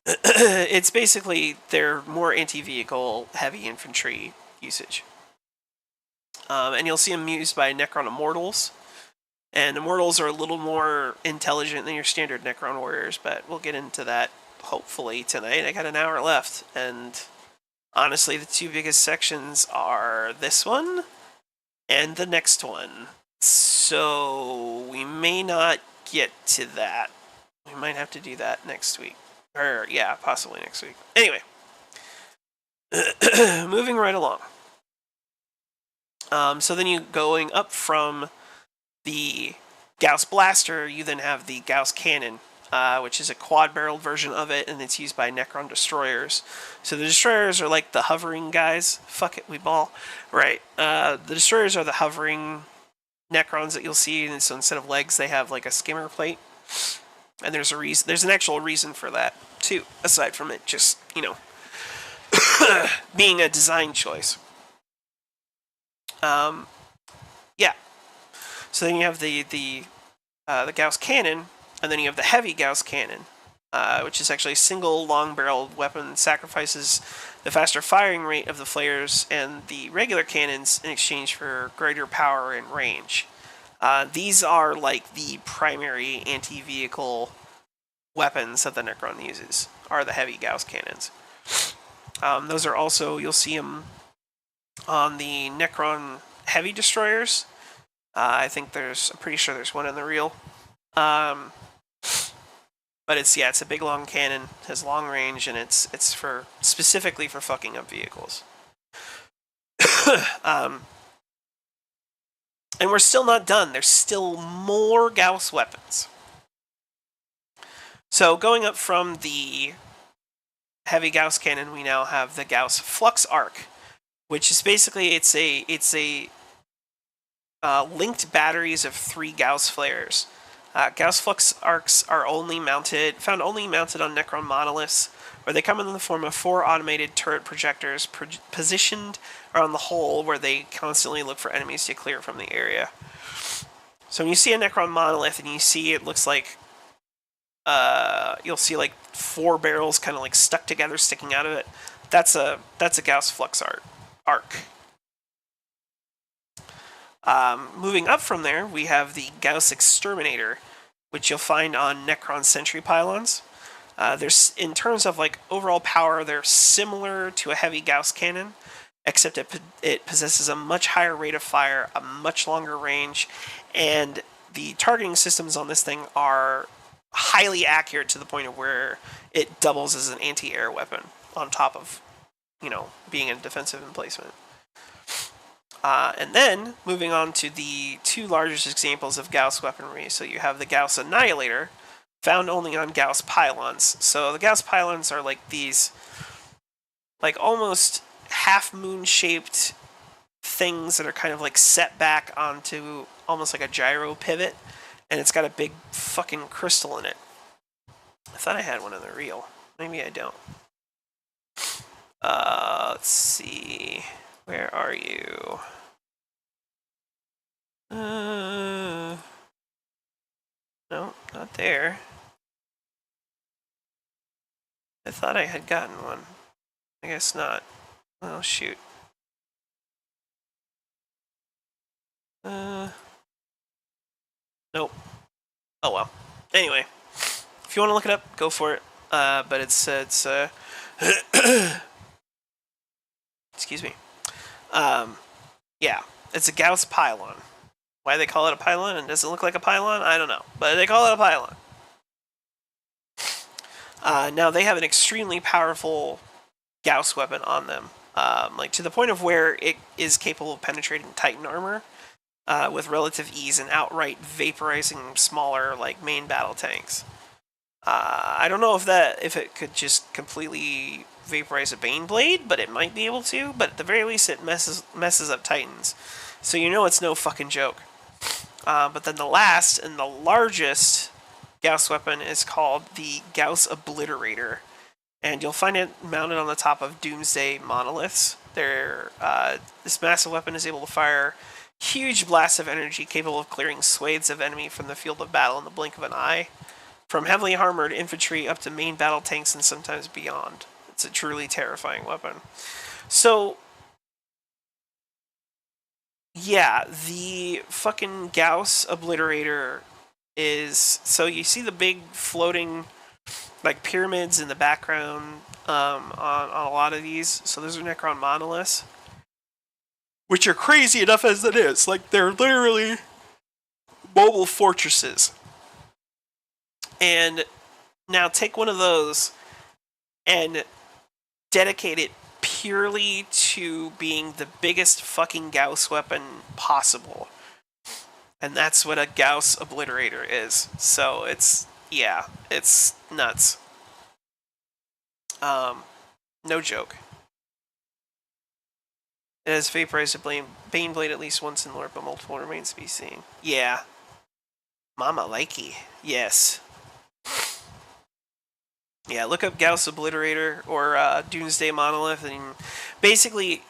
It's basically their more anti-vehicle heavy infantry usage. And you'll see them used by Necron Immortals. And Immortals are a little more intelligent than your standard Necron warriors, but we'll get into that hopefully tonight. I got an hour left, and honestly, the two biggest sections are this one and the next one. So we may not get to that. We might have to do that next week. Or, yeah, possibly next week. Anyway, moving right along. So then you going up from the Gauss Blaster, you then have the Gauss Cannon, which is a quad-barreled version of it, and it's used by Necron Destroyers. So the Destroyers are like the hovering guys. Fuck it, we ball. Right. The Destroyers are the hovering Necrons that you'll see, and so instead of legs, they have, like, a skimmer plate. And there's an actual reason for that, too, aside from it just, being a design choice. Yeah. So then you have the Gauss Cannon, and then you have the heavy Gauss Cannon, which is actually a single long-barreled weapon, sacrifices the faster firing rate of the flares and the regular cannons in exchange for greater power and range. These are, like, the primary anti-vehicle weapons that the Necron uses, are the heavy Gauss cannons. Those are also, you'll see them on the Necron heavy destroyers. I'm pretty sure there's one in the reel. But it's a big long cannon, has long range, and it's specifically for fucking up vehicles. And we're still not done. There's still more Gauss weapons. So going up from the heavy Gauss cannon, we now have the Gauss Flux Arc, which is basically it's a linked batteries of 3 Gauss flares. Gauss Flux Arcs are found only mounted on Necron monoliths, where they come in the form of 4 automated turret projectors positioned around the hull, where they constantly look for enemies to clear from the area. So when you see a Necron monolith and you see it looks like, you'll see, like, 4 barrels kind of, like, stuck together, sticking out of it. That's a Gauss Flux Arc. Moving up from there, we have the Gauss Exterminator, which you'll find on Necron Sentry Pylons. There's, in terms of, like, overall power, they're similar to a heavy Gauss cannon, except it possesses a much higher rate of fire, a much longer range, and the targeting systems on this thing are highly accurate to the point of where it doubles as an anti-air weapon on top of, being a defensive emplacement. And then, moving on to the 2 largest examples of Gauss weaponry. So you have the Gauss Annihilator, found only on Gauss pylons. So the Gauss pylons are like these, like, almost half-moon-shaped things that are kind of like set back onto almost like a gyro pivot, and it's got a big fucking crystal in it. I thought I had one in the reel. Maybe I don't. Let's see. Where are you? No, not there. I thought I had gotten one. I guess not. Oh, shoot. Nope. Oh well. Anyway, if you want to look it up, go for it. But it's excuse me. Yeah, it's a Gauss pylon. Why they call it a pylon and does it look like a pylon? I don't know, but they call it a pylon. Now they have an extremely powerful Gauss weapon on them, like to the point of where it is capable of penetrating Titan armor with relative ease and outright vaporizing smaller like main battle tanks. I don't know if it could just completely vaporize a Baneblade, but it might be able to. But at the very least, it messes up Titans, so you know it's no fucking joke. But then the last and the largest Gauss weapon is called the Gauss Obliterator, and you'll find it mounted on the top of Doomsday monoliths. This massive weapon is able to fire huge blasts of energy capable of clearing swathes of enemy from the field of battle in the blink of an eye, from heavily armored infantry up to main battle tanks and sometimes beyond. It's a truly terrifying weapon. So, yeah, the fucking Gauss Obliterator is... So you see the big floating like pyramids in the background on a lot of these. So those are Necron monoliths, which are crazy enough as it is. Like, they're literally mobile fortresses. And now take one of those and dedicate it purely to being the biggest fucking Gauss weapon possible. And that's what a Gauss Obliterator is. So it's nuts. No joke. It has vaporized a Baneblade at least once in lore, but multiple remains to be seen. Yeah. Mama likey. Yes. Yeah, look up Gauss Obliterator or Doomsday Monolith, and basically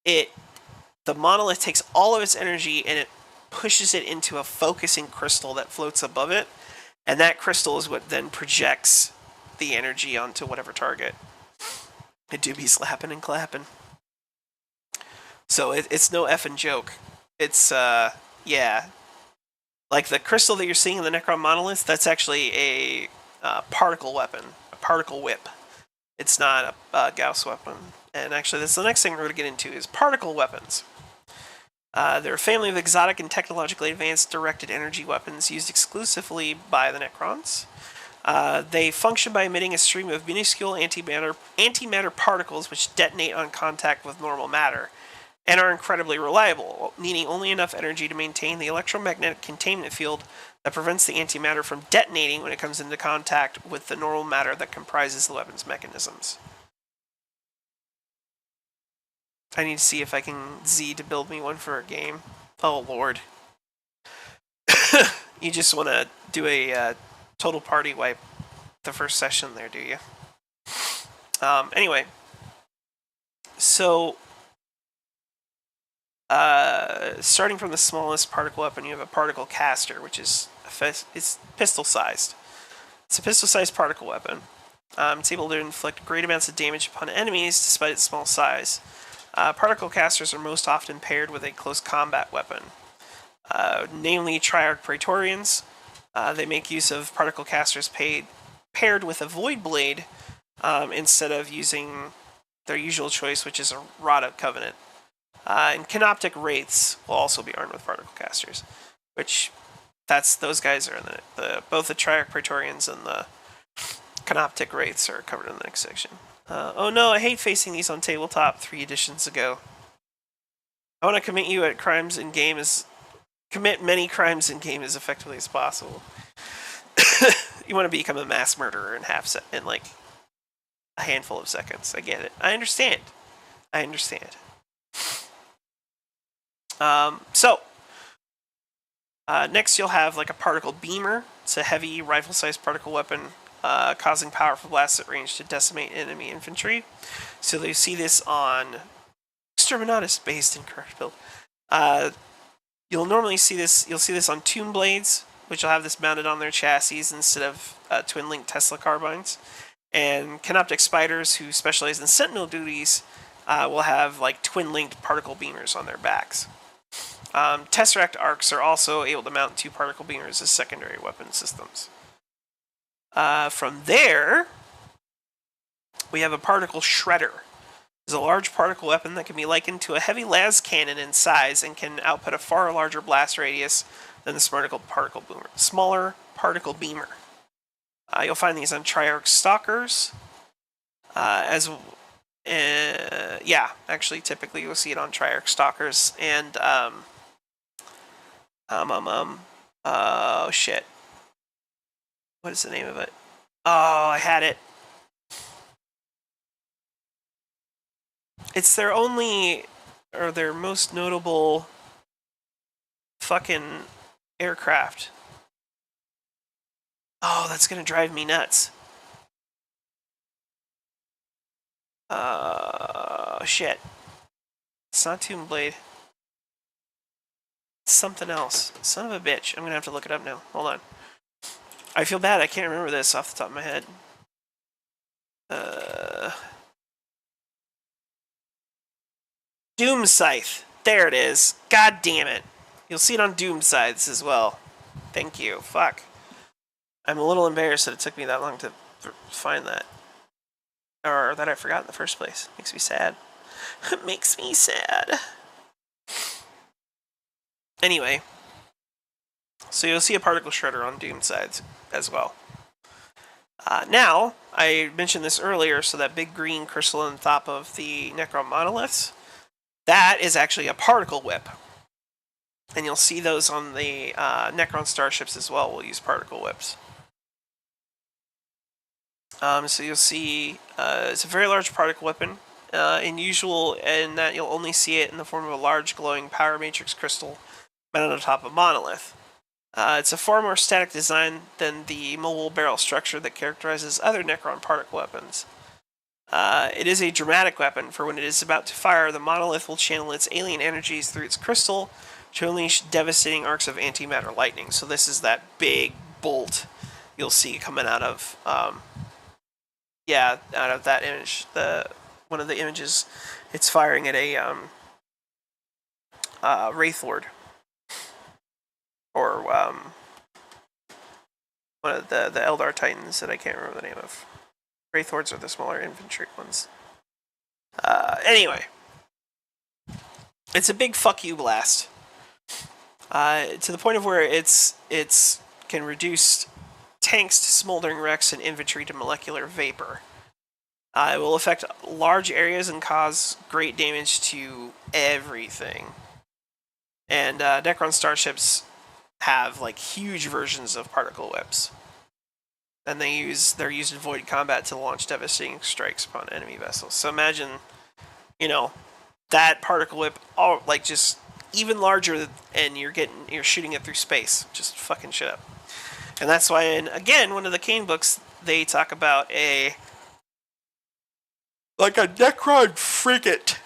the monolith takes all of its energy and it pushes it into a focusing crystal that floats above it, and that crystal is what then projects the energy onto whatever target. It do be slapping and clapping. So it's no effing joke. It's, yeah. Like the crystal that you're seeing in the Necron monolith, that's actually a particle weapon, a particle whip. It's not a Gauss weapon. And actually, that's the next thing we're going to get into is particle weapons. They're a family of exotic and technologically advanced directed energy weapons used exclusively by the Necrons. They function by emitting a stream of minuscule antimatter particles which detonate on contact with normal matter, and are incredibly reliable, needing only enough energy to maintain the electromagnetic containment field that prevents the antimatter from detonating when it comes into contact with the normal matter that comprises the weapon's mechanisms. I need to see if I can Z to build me one for a game. Oh, Lord. You just want to do a total party wipe the first session there, do you? Anyway. So, starting from the smallest particle weapon, you have a particle caster, which is it's pistol-sized. It's a pistol-sized particle weapon. It's able to inflict great amounts of damage upon enemies despite its small size. Particle casters are most often paired with a close combat weapon, namely Triarch Praetorians. They make use of particle casters paired with a Void Blade instead of using their usual choice, which is a Rod of Covenant. And Canoptic Wraiths will also be armed with particle casters, which those guys are in both the Triarch Praetorians and the Canoptic Wraiths are covered in the next section. Oh no, I hate facing these on tabletop 3 editions ago. I want to commit many crimes in game as effectively as possible. You want to become a mass murderer in like a handful of seconds. I get it. I understand. Next you'll have like a particle beamer. It's a heavy rifle-sized particle weapon causing powerful blasts at range to decimate enemy infantry. So they see this on Exterminatus based in correct build. You'll normally see this. You'll see this on Tomb Blades, which will have this mounted on their chassis instead of twin-link Tesla carbines. And Canoptic Spiders, who specialize in sentinel duties, will have like twin-linked particle beamers on their backs. Tesseract Arcs are also able to mount 2 particle beamers as secondary weapon systems. From there, we have a particle shredder. It's a large particle weapon that can be likened to a heavy las cannon in size and can output a far larger blast radius than the smaller particle beamer. You'll find these on Triarch Stalkers, actually, typically you'll see it on Triarch Stalkers and oh shit, what is the name of it? Oh, I had it. It's their most notable fucking aircraft. Oh, that's gonna drive me nuts. Shit. It's not Tomb Blade. It's something else. Son of a bitch. I'm gonna have to look it up now. Hold on. I feel bad. I can't remember this off the top of my head. Doom Scythe. There it is. God damn it. You'll see it on Doom Scythes as well. Thank you. Fuck. I'm a little embarrassed that it took me that long to find that. Or that I forgot in the first place. Makes me sad. It makes me sad. Anyway. So you'll see a particle shredder on Doom Scythes as well. Now, I mentioned this earlier, so that big green crystal on top of the Necron monoliths, that is actually a particle whip. And you'll see those on the Necron starships as well. We'll use particle whips. So you'll see it's a very large particle weapon. Unusual in that you'll only see it in the form of a large glowing power matrix crystal mounted on top of a monolith. It's a far more static design than the mobile barrel structure that characterizes other Necron particle weapons. It is a dramatic weapon, for when it is about to fire, the monolith will channel its alien energies through its crystal to unleash devastating arcs of antimatter lightning. So this is that big bolt you'll see coming out of, out of that image. One of the images, it's firing at a Wraith Lord. Or one of the Eldar Titans that I can't remember the name of. Wraith Lords are the smaller infantry ones. Anyway. It's a big fuck you blast. To the point of where it's can reduce tanks to smoldering wrecks and infantry to molecular vapor. It will affect large areas and cause great damage to everything. And Necron starships have like huge versions of particle whips, and they're used in void combat to launch devastating strikes upon enemy vessels. So imagine, that particle whip, all like just even larger, and you're shooting it through space, just fucking shit up. And that's why, in again one of the Kane books, they talk about a Necron frigate,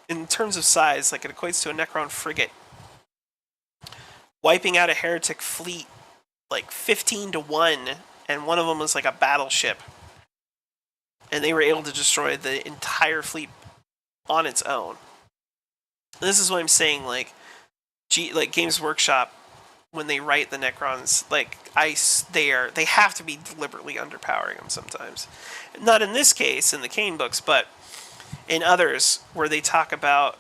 in terms of size, like it equates to a Necron frigate, wiping out a heretic fleet like 15-1, and one of them was like a battleship, and they were able to destroy the entire fleet on its own. And this is what I'm saying, like Games Workshop, when they write the Necrons, they have to be deliberately underpowering them sometimes. Not in this case, in the Kane books, but in others where they talk about,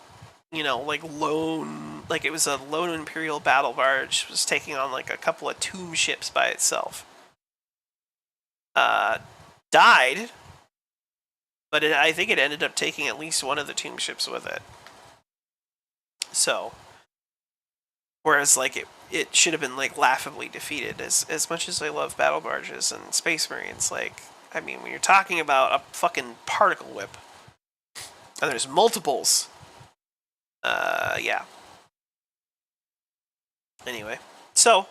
it was a lone Imperial battle barge was taking on like a couple of tomb ships by itself. Died, but I think it ended up taking at least one of the tomb ships with it. So, whereas it should have been laughably defeated. As much as I love battle barges and Space Marines, when you're talking about a fucking particle whip, and there's multiples, Yeah. Anyway, so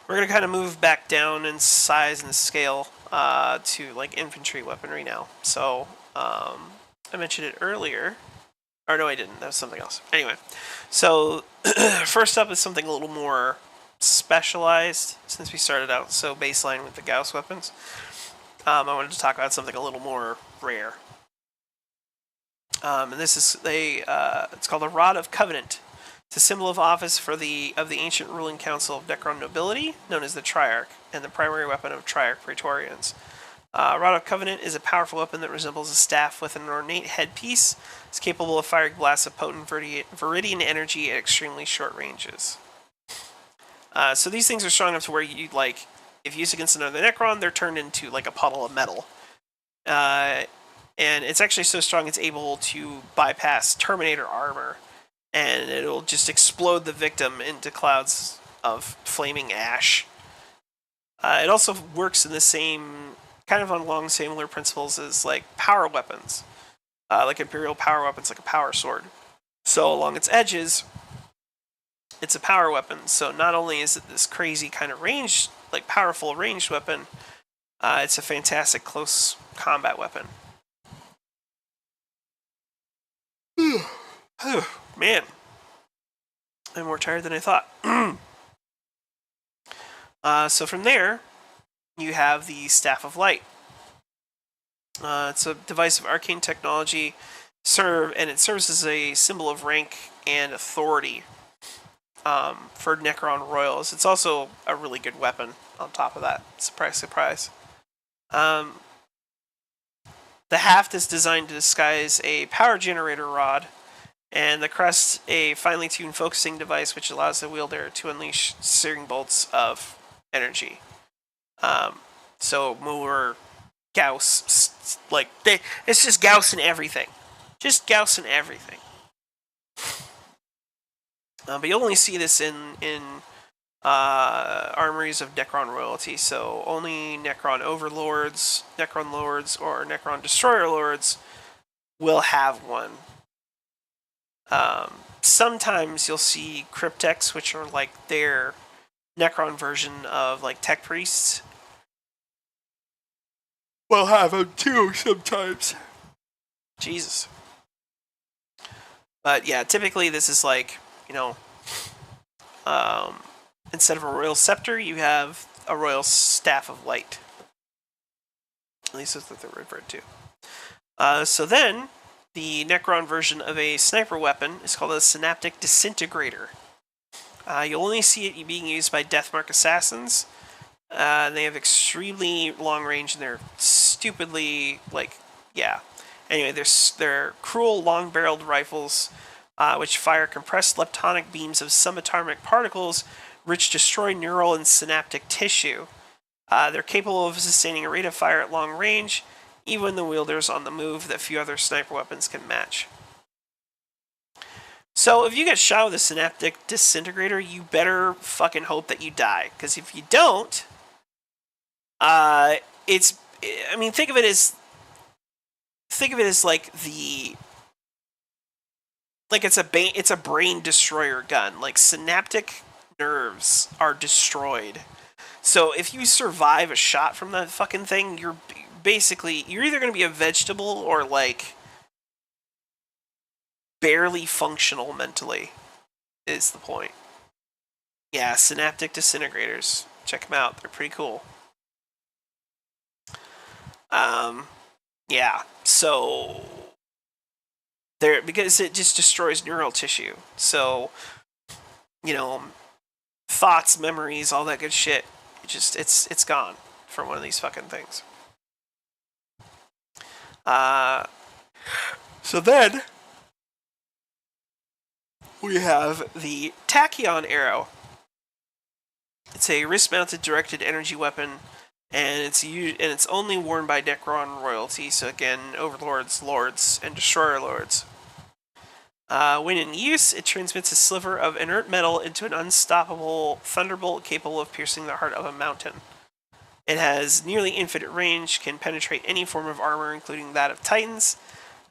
we're gonna kind of move back down in size and scale to like infantry weaponry now. So I mentioned it earlier, or no, I didn't. That was something else. Anyway, so first up is something a little more specialized since we started out so baseline with the Gauss weapons. I wanted to talk about something a little more rare. And this is it's called a Rod of Covenant. It's a symbol of office of the ancient ruling council of Necron nobility, known as the Triarch, and the primary weapon of Triarch Praetorians. Rod of Covenant is a powerful weapon that resembles a staff with an ornate headpiece. It's capable of firing blasts of potent viridian energy at extremely short ranges. So these things are strong enough to where you like, if used against another Necron, they're turned into like a puddle of metal. And it's actually so strong it's able to bypass Terminator armor, and it'll just explode the victim into clouds of flaming ash. It also works in the same, kind of along similar principles as like power weapons, like Imperial power weapons, like a power sword. So along its edges, it's a power weapon. So not only is it this crazy kind of ranged, like powerful ranged weapon, it's a fantastic close combat weapon. Man, I'm more tired than I thought. So from there, you have the Staff of Light. It's a device of arcane technology, and it serves as a symbol of rank and authority for Necron royals. It's also a really good weapon on top of that. Surprise, surprise. The haft is designed to disguise a power generator rod, and the crest a finely tuned focusing device which allows the wielder to unleash searing bolts of energy. So more Gauss, like it's just Gauss in everything, just Gauss in everything. But you'll only see this in armories of Necron royalty. So only Necron overlords, Necron lords, or Necron destroyer lords will have one. Sometimes you'll see cryptex, which are like their Necron version of like tech priests. We'll have them too sometimes. Jesus. But yeah, typically this is like, you know, instead of a royal scepter, you have a royal staff of light. At least that's what they're referred to. So then, the Necron version of a sniper weapon is called a synaptic disintegrator. You'll only see it being used by Deathmark assassins. They have extremely long range, and they're stupidly, like, yeah. Anyway, they're cruel, long-barreled rifles which fire compressed leptonic beams of subatomic particles which destroy neural and synaptic tissue. They're capable of sustaining a rate of fire at long range, even when the wielder's on the move, that few other sniper weapons can match. So if you get shot with a synaptic disintegrator, you better fucking hope that you die. Because if you don't, it's, I mean, think of it as like it's a brain destroyer gun. Like, synaptic nerves are destroyed. So if you survive a shot from that fucking thing, you're either going to be a vegetable or like barely functional mentally, is the point. Yeah, synaptic disintegrators. Check them out. They're pretty cool. Yeah, so because it just destroys neural tissue. So, you know, thoughts, memories, all that good shit. It's gone from one of these fucking things. So then we have the Tachyon Arrow. It's a wrist-mounted directed energy weapon, and it's only worn by Necron royalty. So again, overlords, lords, and destroyer lords. When in use, it transmits a sliver of inert metal into an unstoppable thunderbolt capable of piercing the heart of a mountain. It has nearly infinite range, can penetrate any form of armor, including that of Titans.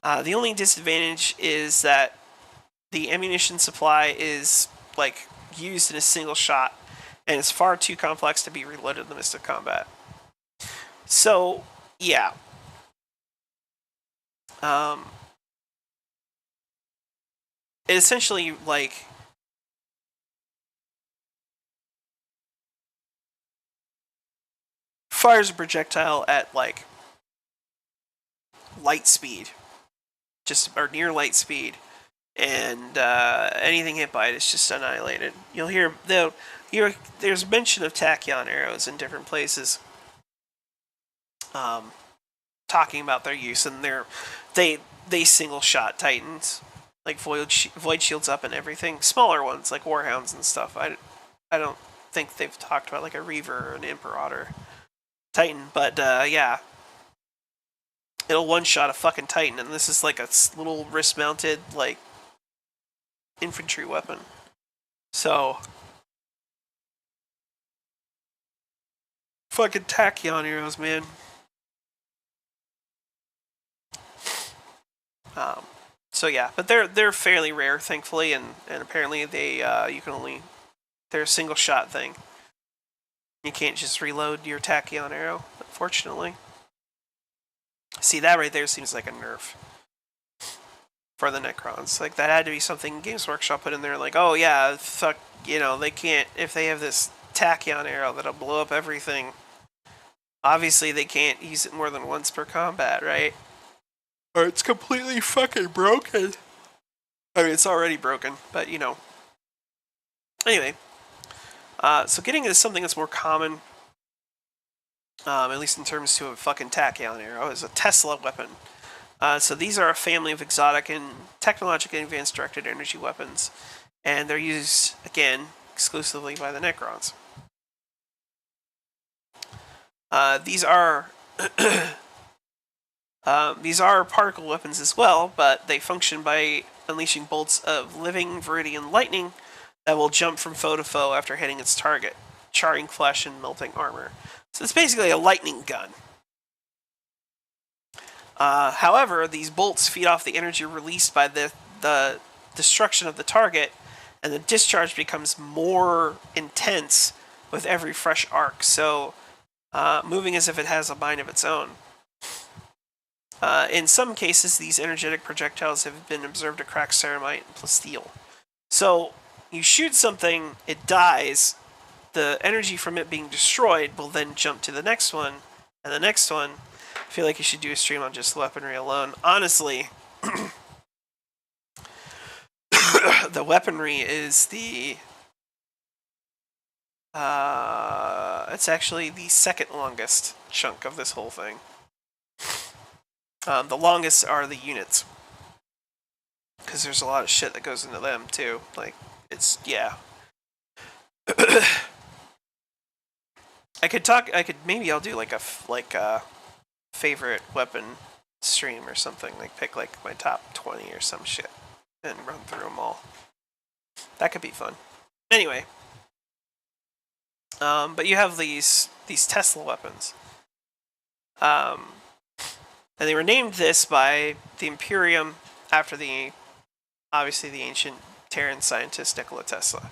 The only disadvantage is that the ammunition supply is like used in a single shot, and it's far too complex to be reloaded in the midst of combat. So yeah, it essentially like fires a projectile at like light speed, just or near light speed, and anything hit by it is just annihilated. You'll hear though. There's mention of tachyon arrows in different places, talking about their use, and they single shot titans, like void shields up and everything. Smaller ones like warhounds and stuff. I don't think they've talked about like a reaver or an imperator titan, but yeah, it'll one shot a fucking titan, and this is like a little wrist mounted like infantry weapon. So fucking tachyon arrows, man. So yeah, but they're fairly rare, thankfully, and apparently they you can only they're a single shot thing. You can't just reload your tachyon arrow, unfortunately. See, that right there seems like a nerf for the Necrons. Like that had to be something Games Workshop put in there. Like, oh yeah, fuck, you know, they can't if they have this tachyon arrow that'll blow up everything. Obviously, they can't use it more than once per combat, right? Or it's completely fucking broken. I mean, it's already broken, but you know. Anyway, so getting into something that's more common, at least in terms to a fucking tachyon arrow, is a Tesla weapon. So these are a family of exotic and technologically advanced directed energy weapons, and they're used, again, exclusively by the Necrons. These are particle weapons as well, but they function by unleashing bolts of living Viridian lightning that will jump from foe to foe after hitting its target, charring flesh and melting armor. So it's basically a lightning gun. However, these bolts feed off the energy released by the destruction of the target, and the discharge becomes more intense with every fresh arc, so moving as if it has a mind of its own. In some cases, these energetic projectiles have been observed to crack ceramite and plasteel. So, you shoot something, it dies, the energy from it being destroyed will then jump to the next one, and the next one. I feel like you should do a stream on just weaponry alone. Honestly, the weaponry is the... it's actually the second longest chunk of this whole thing. The longest are the units, because there's a lot of shit that goes into them too. Like, it's, yeah. Maybe I'll do like a favorite weapon stream or something. Like pick like my top 20 or some shit and run through them all. That could be fun. Anyway, but you have these Tesla weapons. And they were named this by the Imperium after obviously the ancient Terran scientist Nikola Tesla.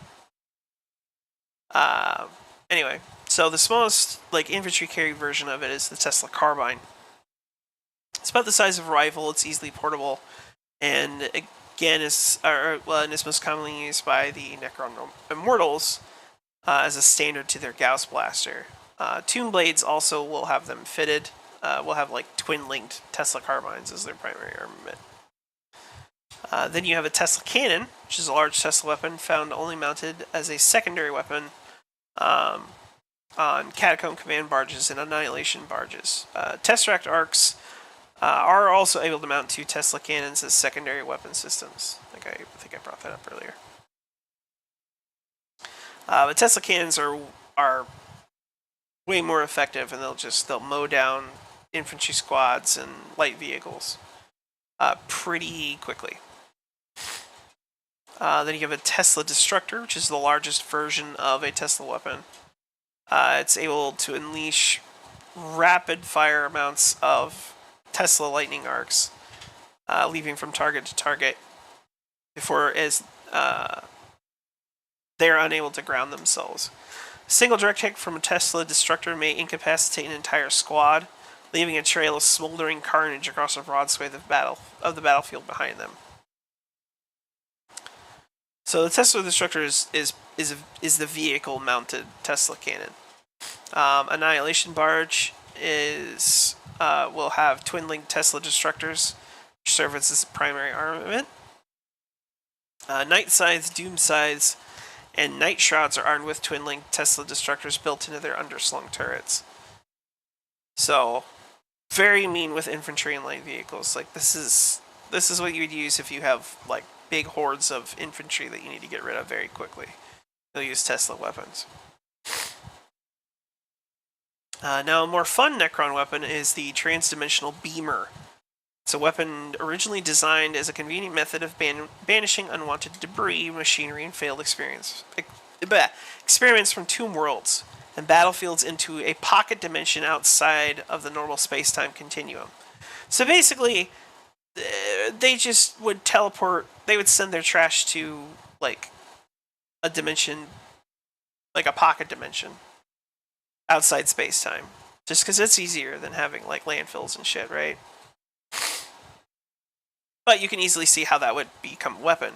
Anyway, so the smallest like infantry carry version of it is the Tesla carbine. It's about the size of a rifle. It's easily portable, and again is most commonly used by the Necron Immortals as a standard to their Gauss blaster. Tomb Blades also will have them fitted. Will have like twin-linked Tesla carbines as their primary armament. Then you have a Tesla cannon, which is a large Tesla weapon found only mounted as a secondary weapon on Catacomb command barges and Annihilation barges. Tesseract arcs are also able to mount 2 Tesla cannons as secondary weapon systems. I think I brought that up earlier. But Tesla cannons are way more effective, and they'll mow down infantry squads and light vehicles pretty quickly. Then you have a Tesla Destructor, which is the largest version of a Tesla weapon. It's able to unleash rapid fire amounts of Tesla lightning arcs, leaping from target to target. before as they are unable to ground themselves. A single direct hit from a Tesla destructor may incapacitate an entire squad, leaving a trail of smoldering carnage across a broad swathe of the battlefield behind them. So the Tesla destructor is the vehicle-mounted Tesla cannon. Annihilation barge will have twin-linked Tesla destructors, which serve as its primary armament. Night Scythes, Doom Scythes, and Night Shrouds are armed with twin-linked Tesla destructors built into their underslung turrets. So, very mean with infantry and light vehicles. Like this is what you would use if you have like big hordes of infantry that you need to get rid of very quickly. They'll use Tesla weapons. Now, a more fun Necron weapon is the Transdimensional Beamer. It's a weapon originally designed as a convenient method of banishing unwanted debris, machinery, and failed experiments from Tomb Worlds and battlefields into a pocket dimension outside of the normal space-time continuum. So basically, they just would teleport, they would send their trash to, like, a dimension, like a pocket dimension, outside space-time. Just because it's easier than having, like, landfills and shit, right? But you can easily see how that would become a weapon.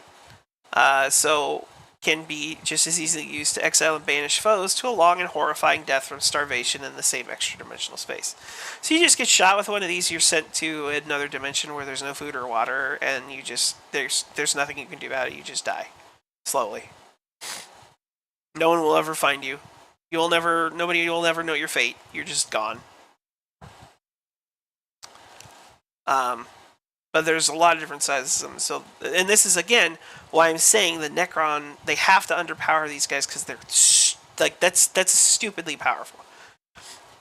So, can be just as easily used to exile and banish foes to a long and horrifying death from starvation in the same extra-dimensional space. So you just get shot with one of these, you're sent to another dimension where there's no food or water, and you just, there's nothing you can do about it, you just die. Slowly. No one will ever find you. Nobody will ever know your fate. You're just gone. But there's a lot of different sizes of them. So, and this is again why I'm saying the Necron, they have to underpower these guys because they're like that's stupidly powerful.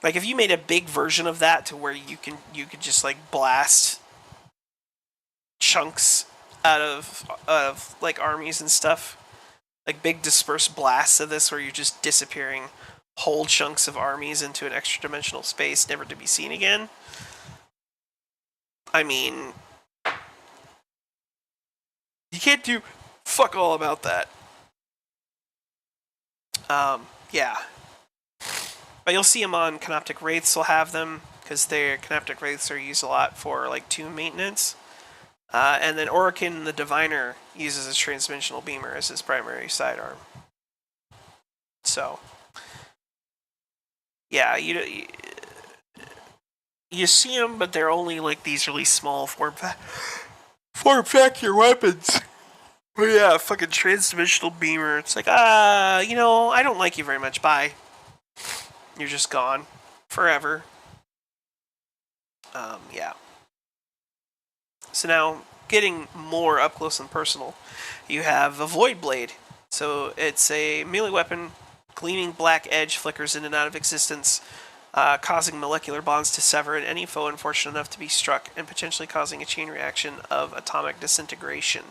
Like if you made a big version of that to where you could just like blast chunks out of like armies and stuff, like big dispersed blasts of this where you're just disappearing whole chunks of armies into an extra dimensional space never to be seen again. I mean, you can't do fuck all about that. Yeah. But you'll see them on Canoptic Wraiths will have them, because their Canoptic Wraiths are used a lot for, like, tomb maintenance. And then Orokin the Diviner uses a Transdimensional Beamer as his primary sidearm. So, yeah, you see them, but they're only, like, these really small form factor weapons. Oh yeah, fucking Transdimensional Beamer. It's like, I don't like you very much. Bye. You're just gone. Forever. Yeah. So now, getting more up close and personal, you have a Void Blade. So it's a melee weapon. Gleaming black edge flickers in and out of existence, causing molecular bonds to sever and any foe unfortunate enough to be struck, and potentially causing a chain reaction of atomic disintegration.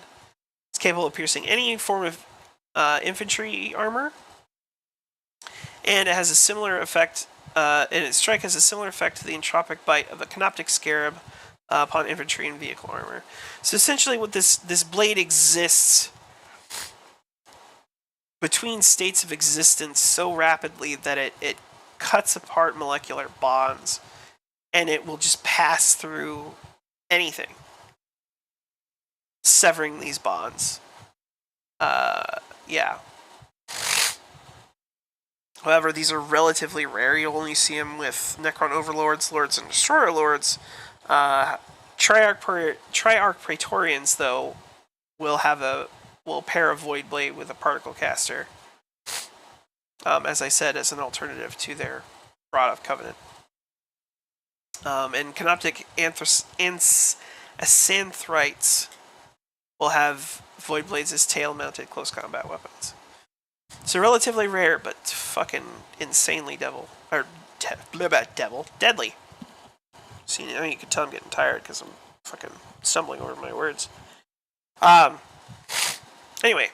It's capable of piercing any form of infantry armor, and it has a similar effect. And its strike has a similar effect to the entropic bite of a Canoptic Scarab upon infantry and vehicle armor. So essentially, what this blade exists between states of existence so rapidly that it cuts apart molecular bonds, and it will just pass through anything, severing these bonds. Yeah. However, these are relatively rare. You'll only see them with Necron Overlords, Lords, and Destroyer Lords. Triarch Praetorians, though, will pair a Void Blade with a Particle Caster. As I said, as an alternative to their Rod of Covenant. And Canoptic Asanthrites will have Void Blades as tail-mounted close combat weapons. So relatively rare, but fucking insanely deadly. See, now you can tell I'm getting tired because I'm fucking stumbling over my words. Anyway.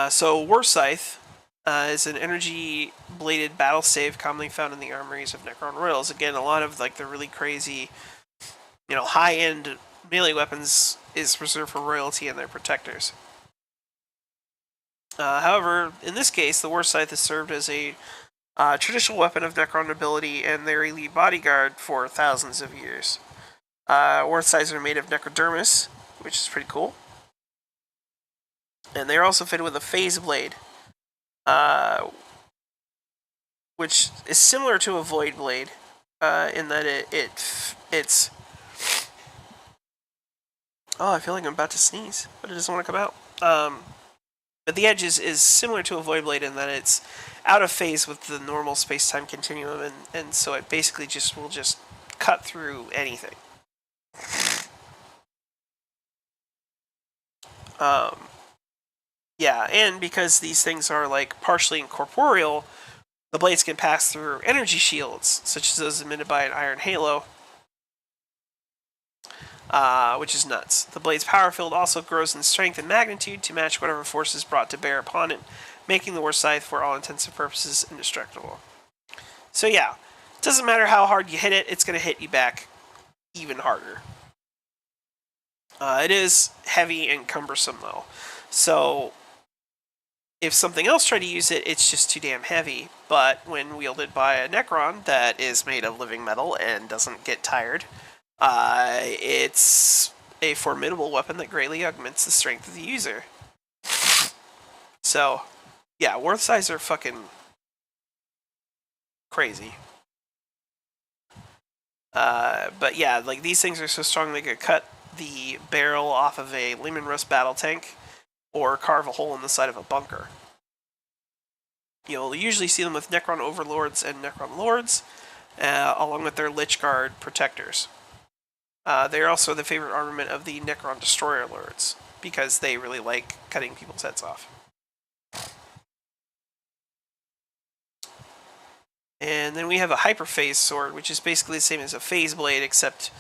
So War Scythe is an energy-bladed battle stave commonly found in the armories of Necron Royals. Again, a lot of like the really crazy, high-end melee weapons is reserved for royalty and their protectors. However, in this case, the War Scythe has served as a traditional weapon of Necron nobility and their elite bodyguard for thousands of years. War Scythes are made of necrodermis, which is pretty cool. And they're also fitted with a phase blade, which is similar to a void blade, in that it's... Oh, I feel like I'm about to sneeze, but it doesn't want to come out. But the edge is similar to a void blade in that it's out of phase with the normal space-time continuum, and so it basically will just cut through anything. Yeah, and because these things are like partially incorporeal, the blades can pass through energy shields, such as those emitted by an iron halo, which is nuts. The blade's power field also grows in strength and magnitude to match whatever force is brought to bear upon it, making the War Scythe, for all intents and purposes, indestructible. So yeah, it doesn't matter how hard you hit it, it's going to hit you back even harder. It is heavy and cumbersome, though. So if something else tried to use it, it's just too damn heavy. But when wielded by a Necron that is made of living metal and doesn't get tired, it's a formidable weapon that greatly augments the strength of the user. So, yeah, War Scythes are fucking crazy. But yeah, like these things are so strong they could cut the barrel off of a Leman Russ battle tank or carve a hole in the side of a bunker. You'll usually see them with Necron Overlords and Necron Lords, along with their Lich Guard protectors. They're also the favorite armament of the Necron Destroyer Lords, because they really like cutting people's heads off. And then we have a Hyperphase Sword, which is basically the same as a Phase Blade, except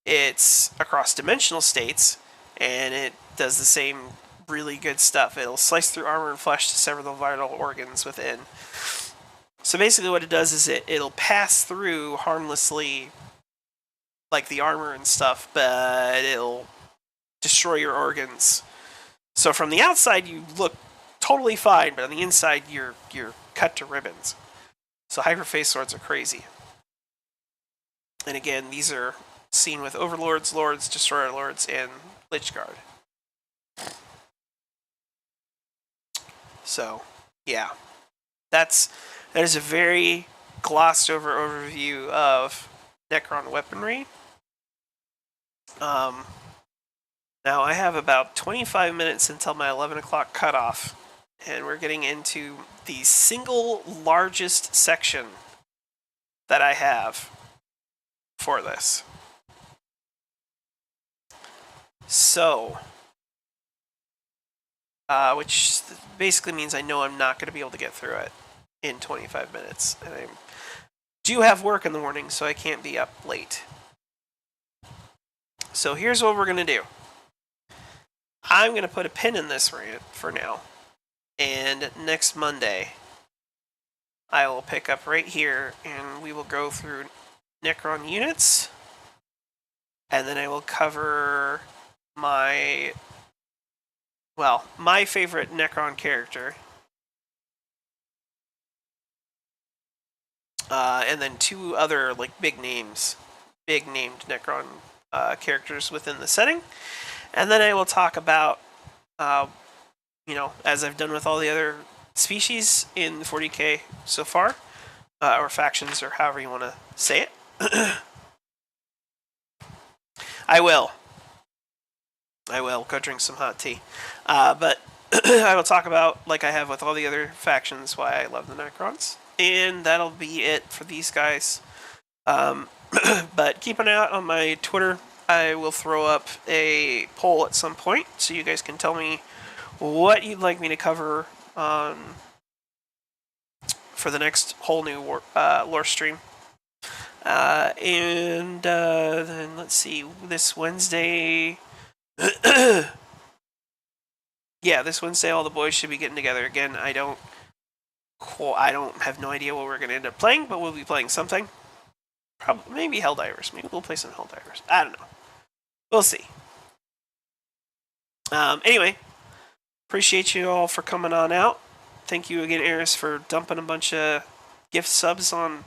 it's across dimensional states, and it does the same really good stuff. It'll slice through armor and flesh to sever the vital organs within. So basically what it does is it'll pass through harmlessly, like the armor and stuff, but it'll destroy your organs. So from the outside you look totally fine, but on the inside you're cut to ribbons. So Hyperphase Swords are crazy. And again, these are seen with Overlords, Lords, Destroyer Lords, and Lich Guard. So, yeah. That is a very glossed over overview of Necron weaponry. Now I have about 25 minutes until my 11 o'clock cutoff, and we're getting into the single largest section that I have for this. So, which basically means I know I'm not going to be able to get through it in 25 minutes. And I do have work in the morning, so I can't be up late. So here's what we're going to do. I'm going to put a pin in this rant for now. And next Monday, I will pick up right here, and we will go through Necron units. And then I will cover my favorite Necron character. And then two other, like, big named Necron characters within the setting. And then I will talk about, as I've done with all the other species in 40k so far, or factions, or however you want to say it. I will go drink some hot tea. But I will talk about, like I have with all the other factions, why I love the Necrons. And that'll be it for these guys. But keep an eye out on my Twitter. I will throw up a poll at some point, so you guys can tell me what you'd like me to cover for the next whole new lore stream. And then let's see, this Wednesday... yeah, this Wednesday all the boys should be getting together again. I don't have no idea what we're going to end up playing, but we'll be playing something. Probably, maybe Helldivers. Maybe we'll play some Helldivers. I don't know. We'll see. Anyway, appreciate you all for coming on out. Thank you again, Eris, for dumping a bunch of gift subs on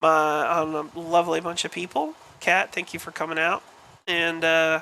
a lovely bunch of people. Kat, thank you for coming out. And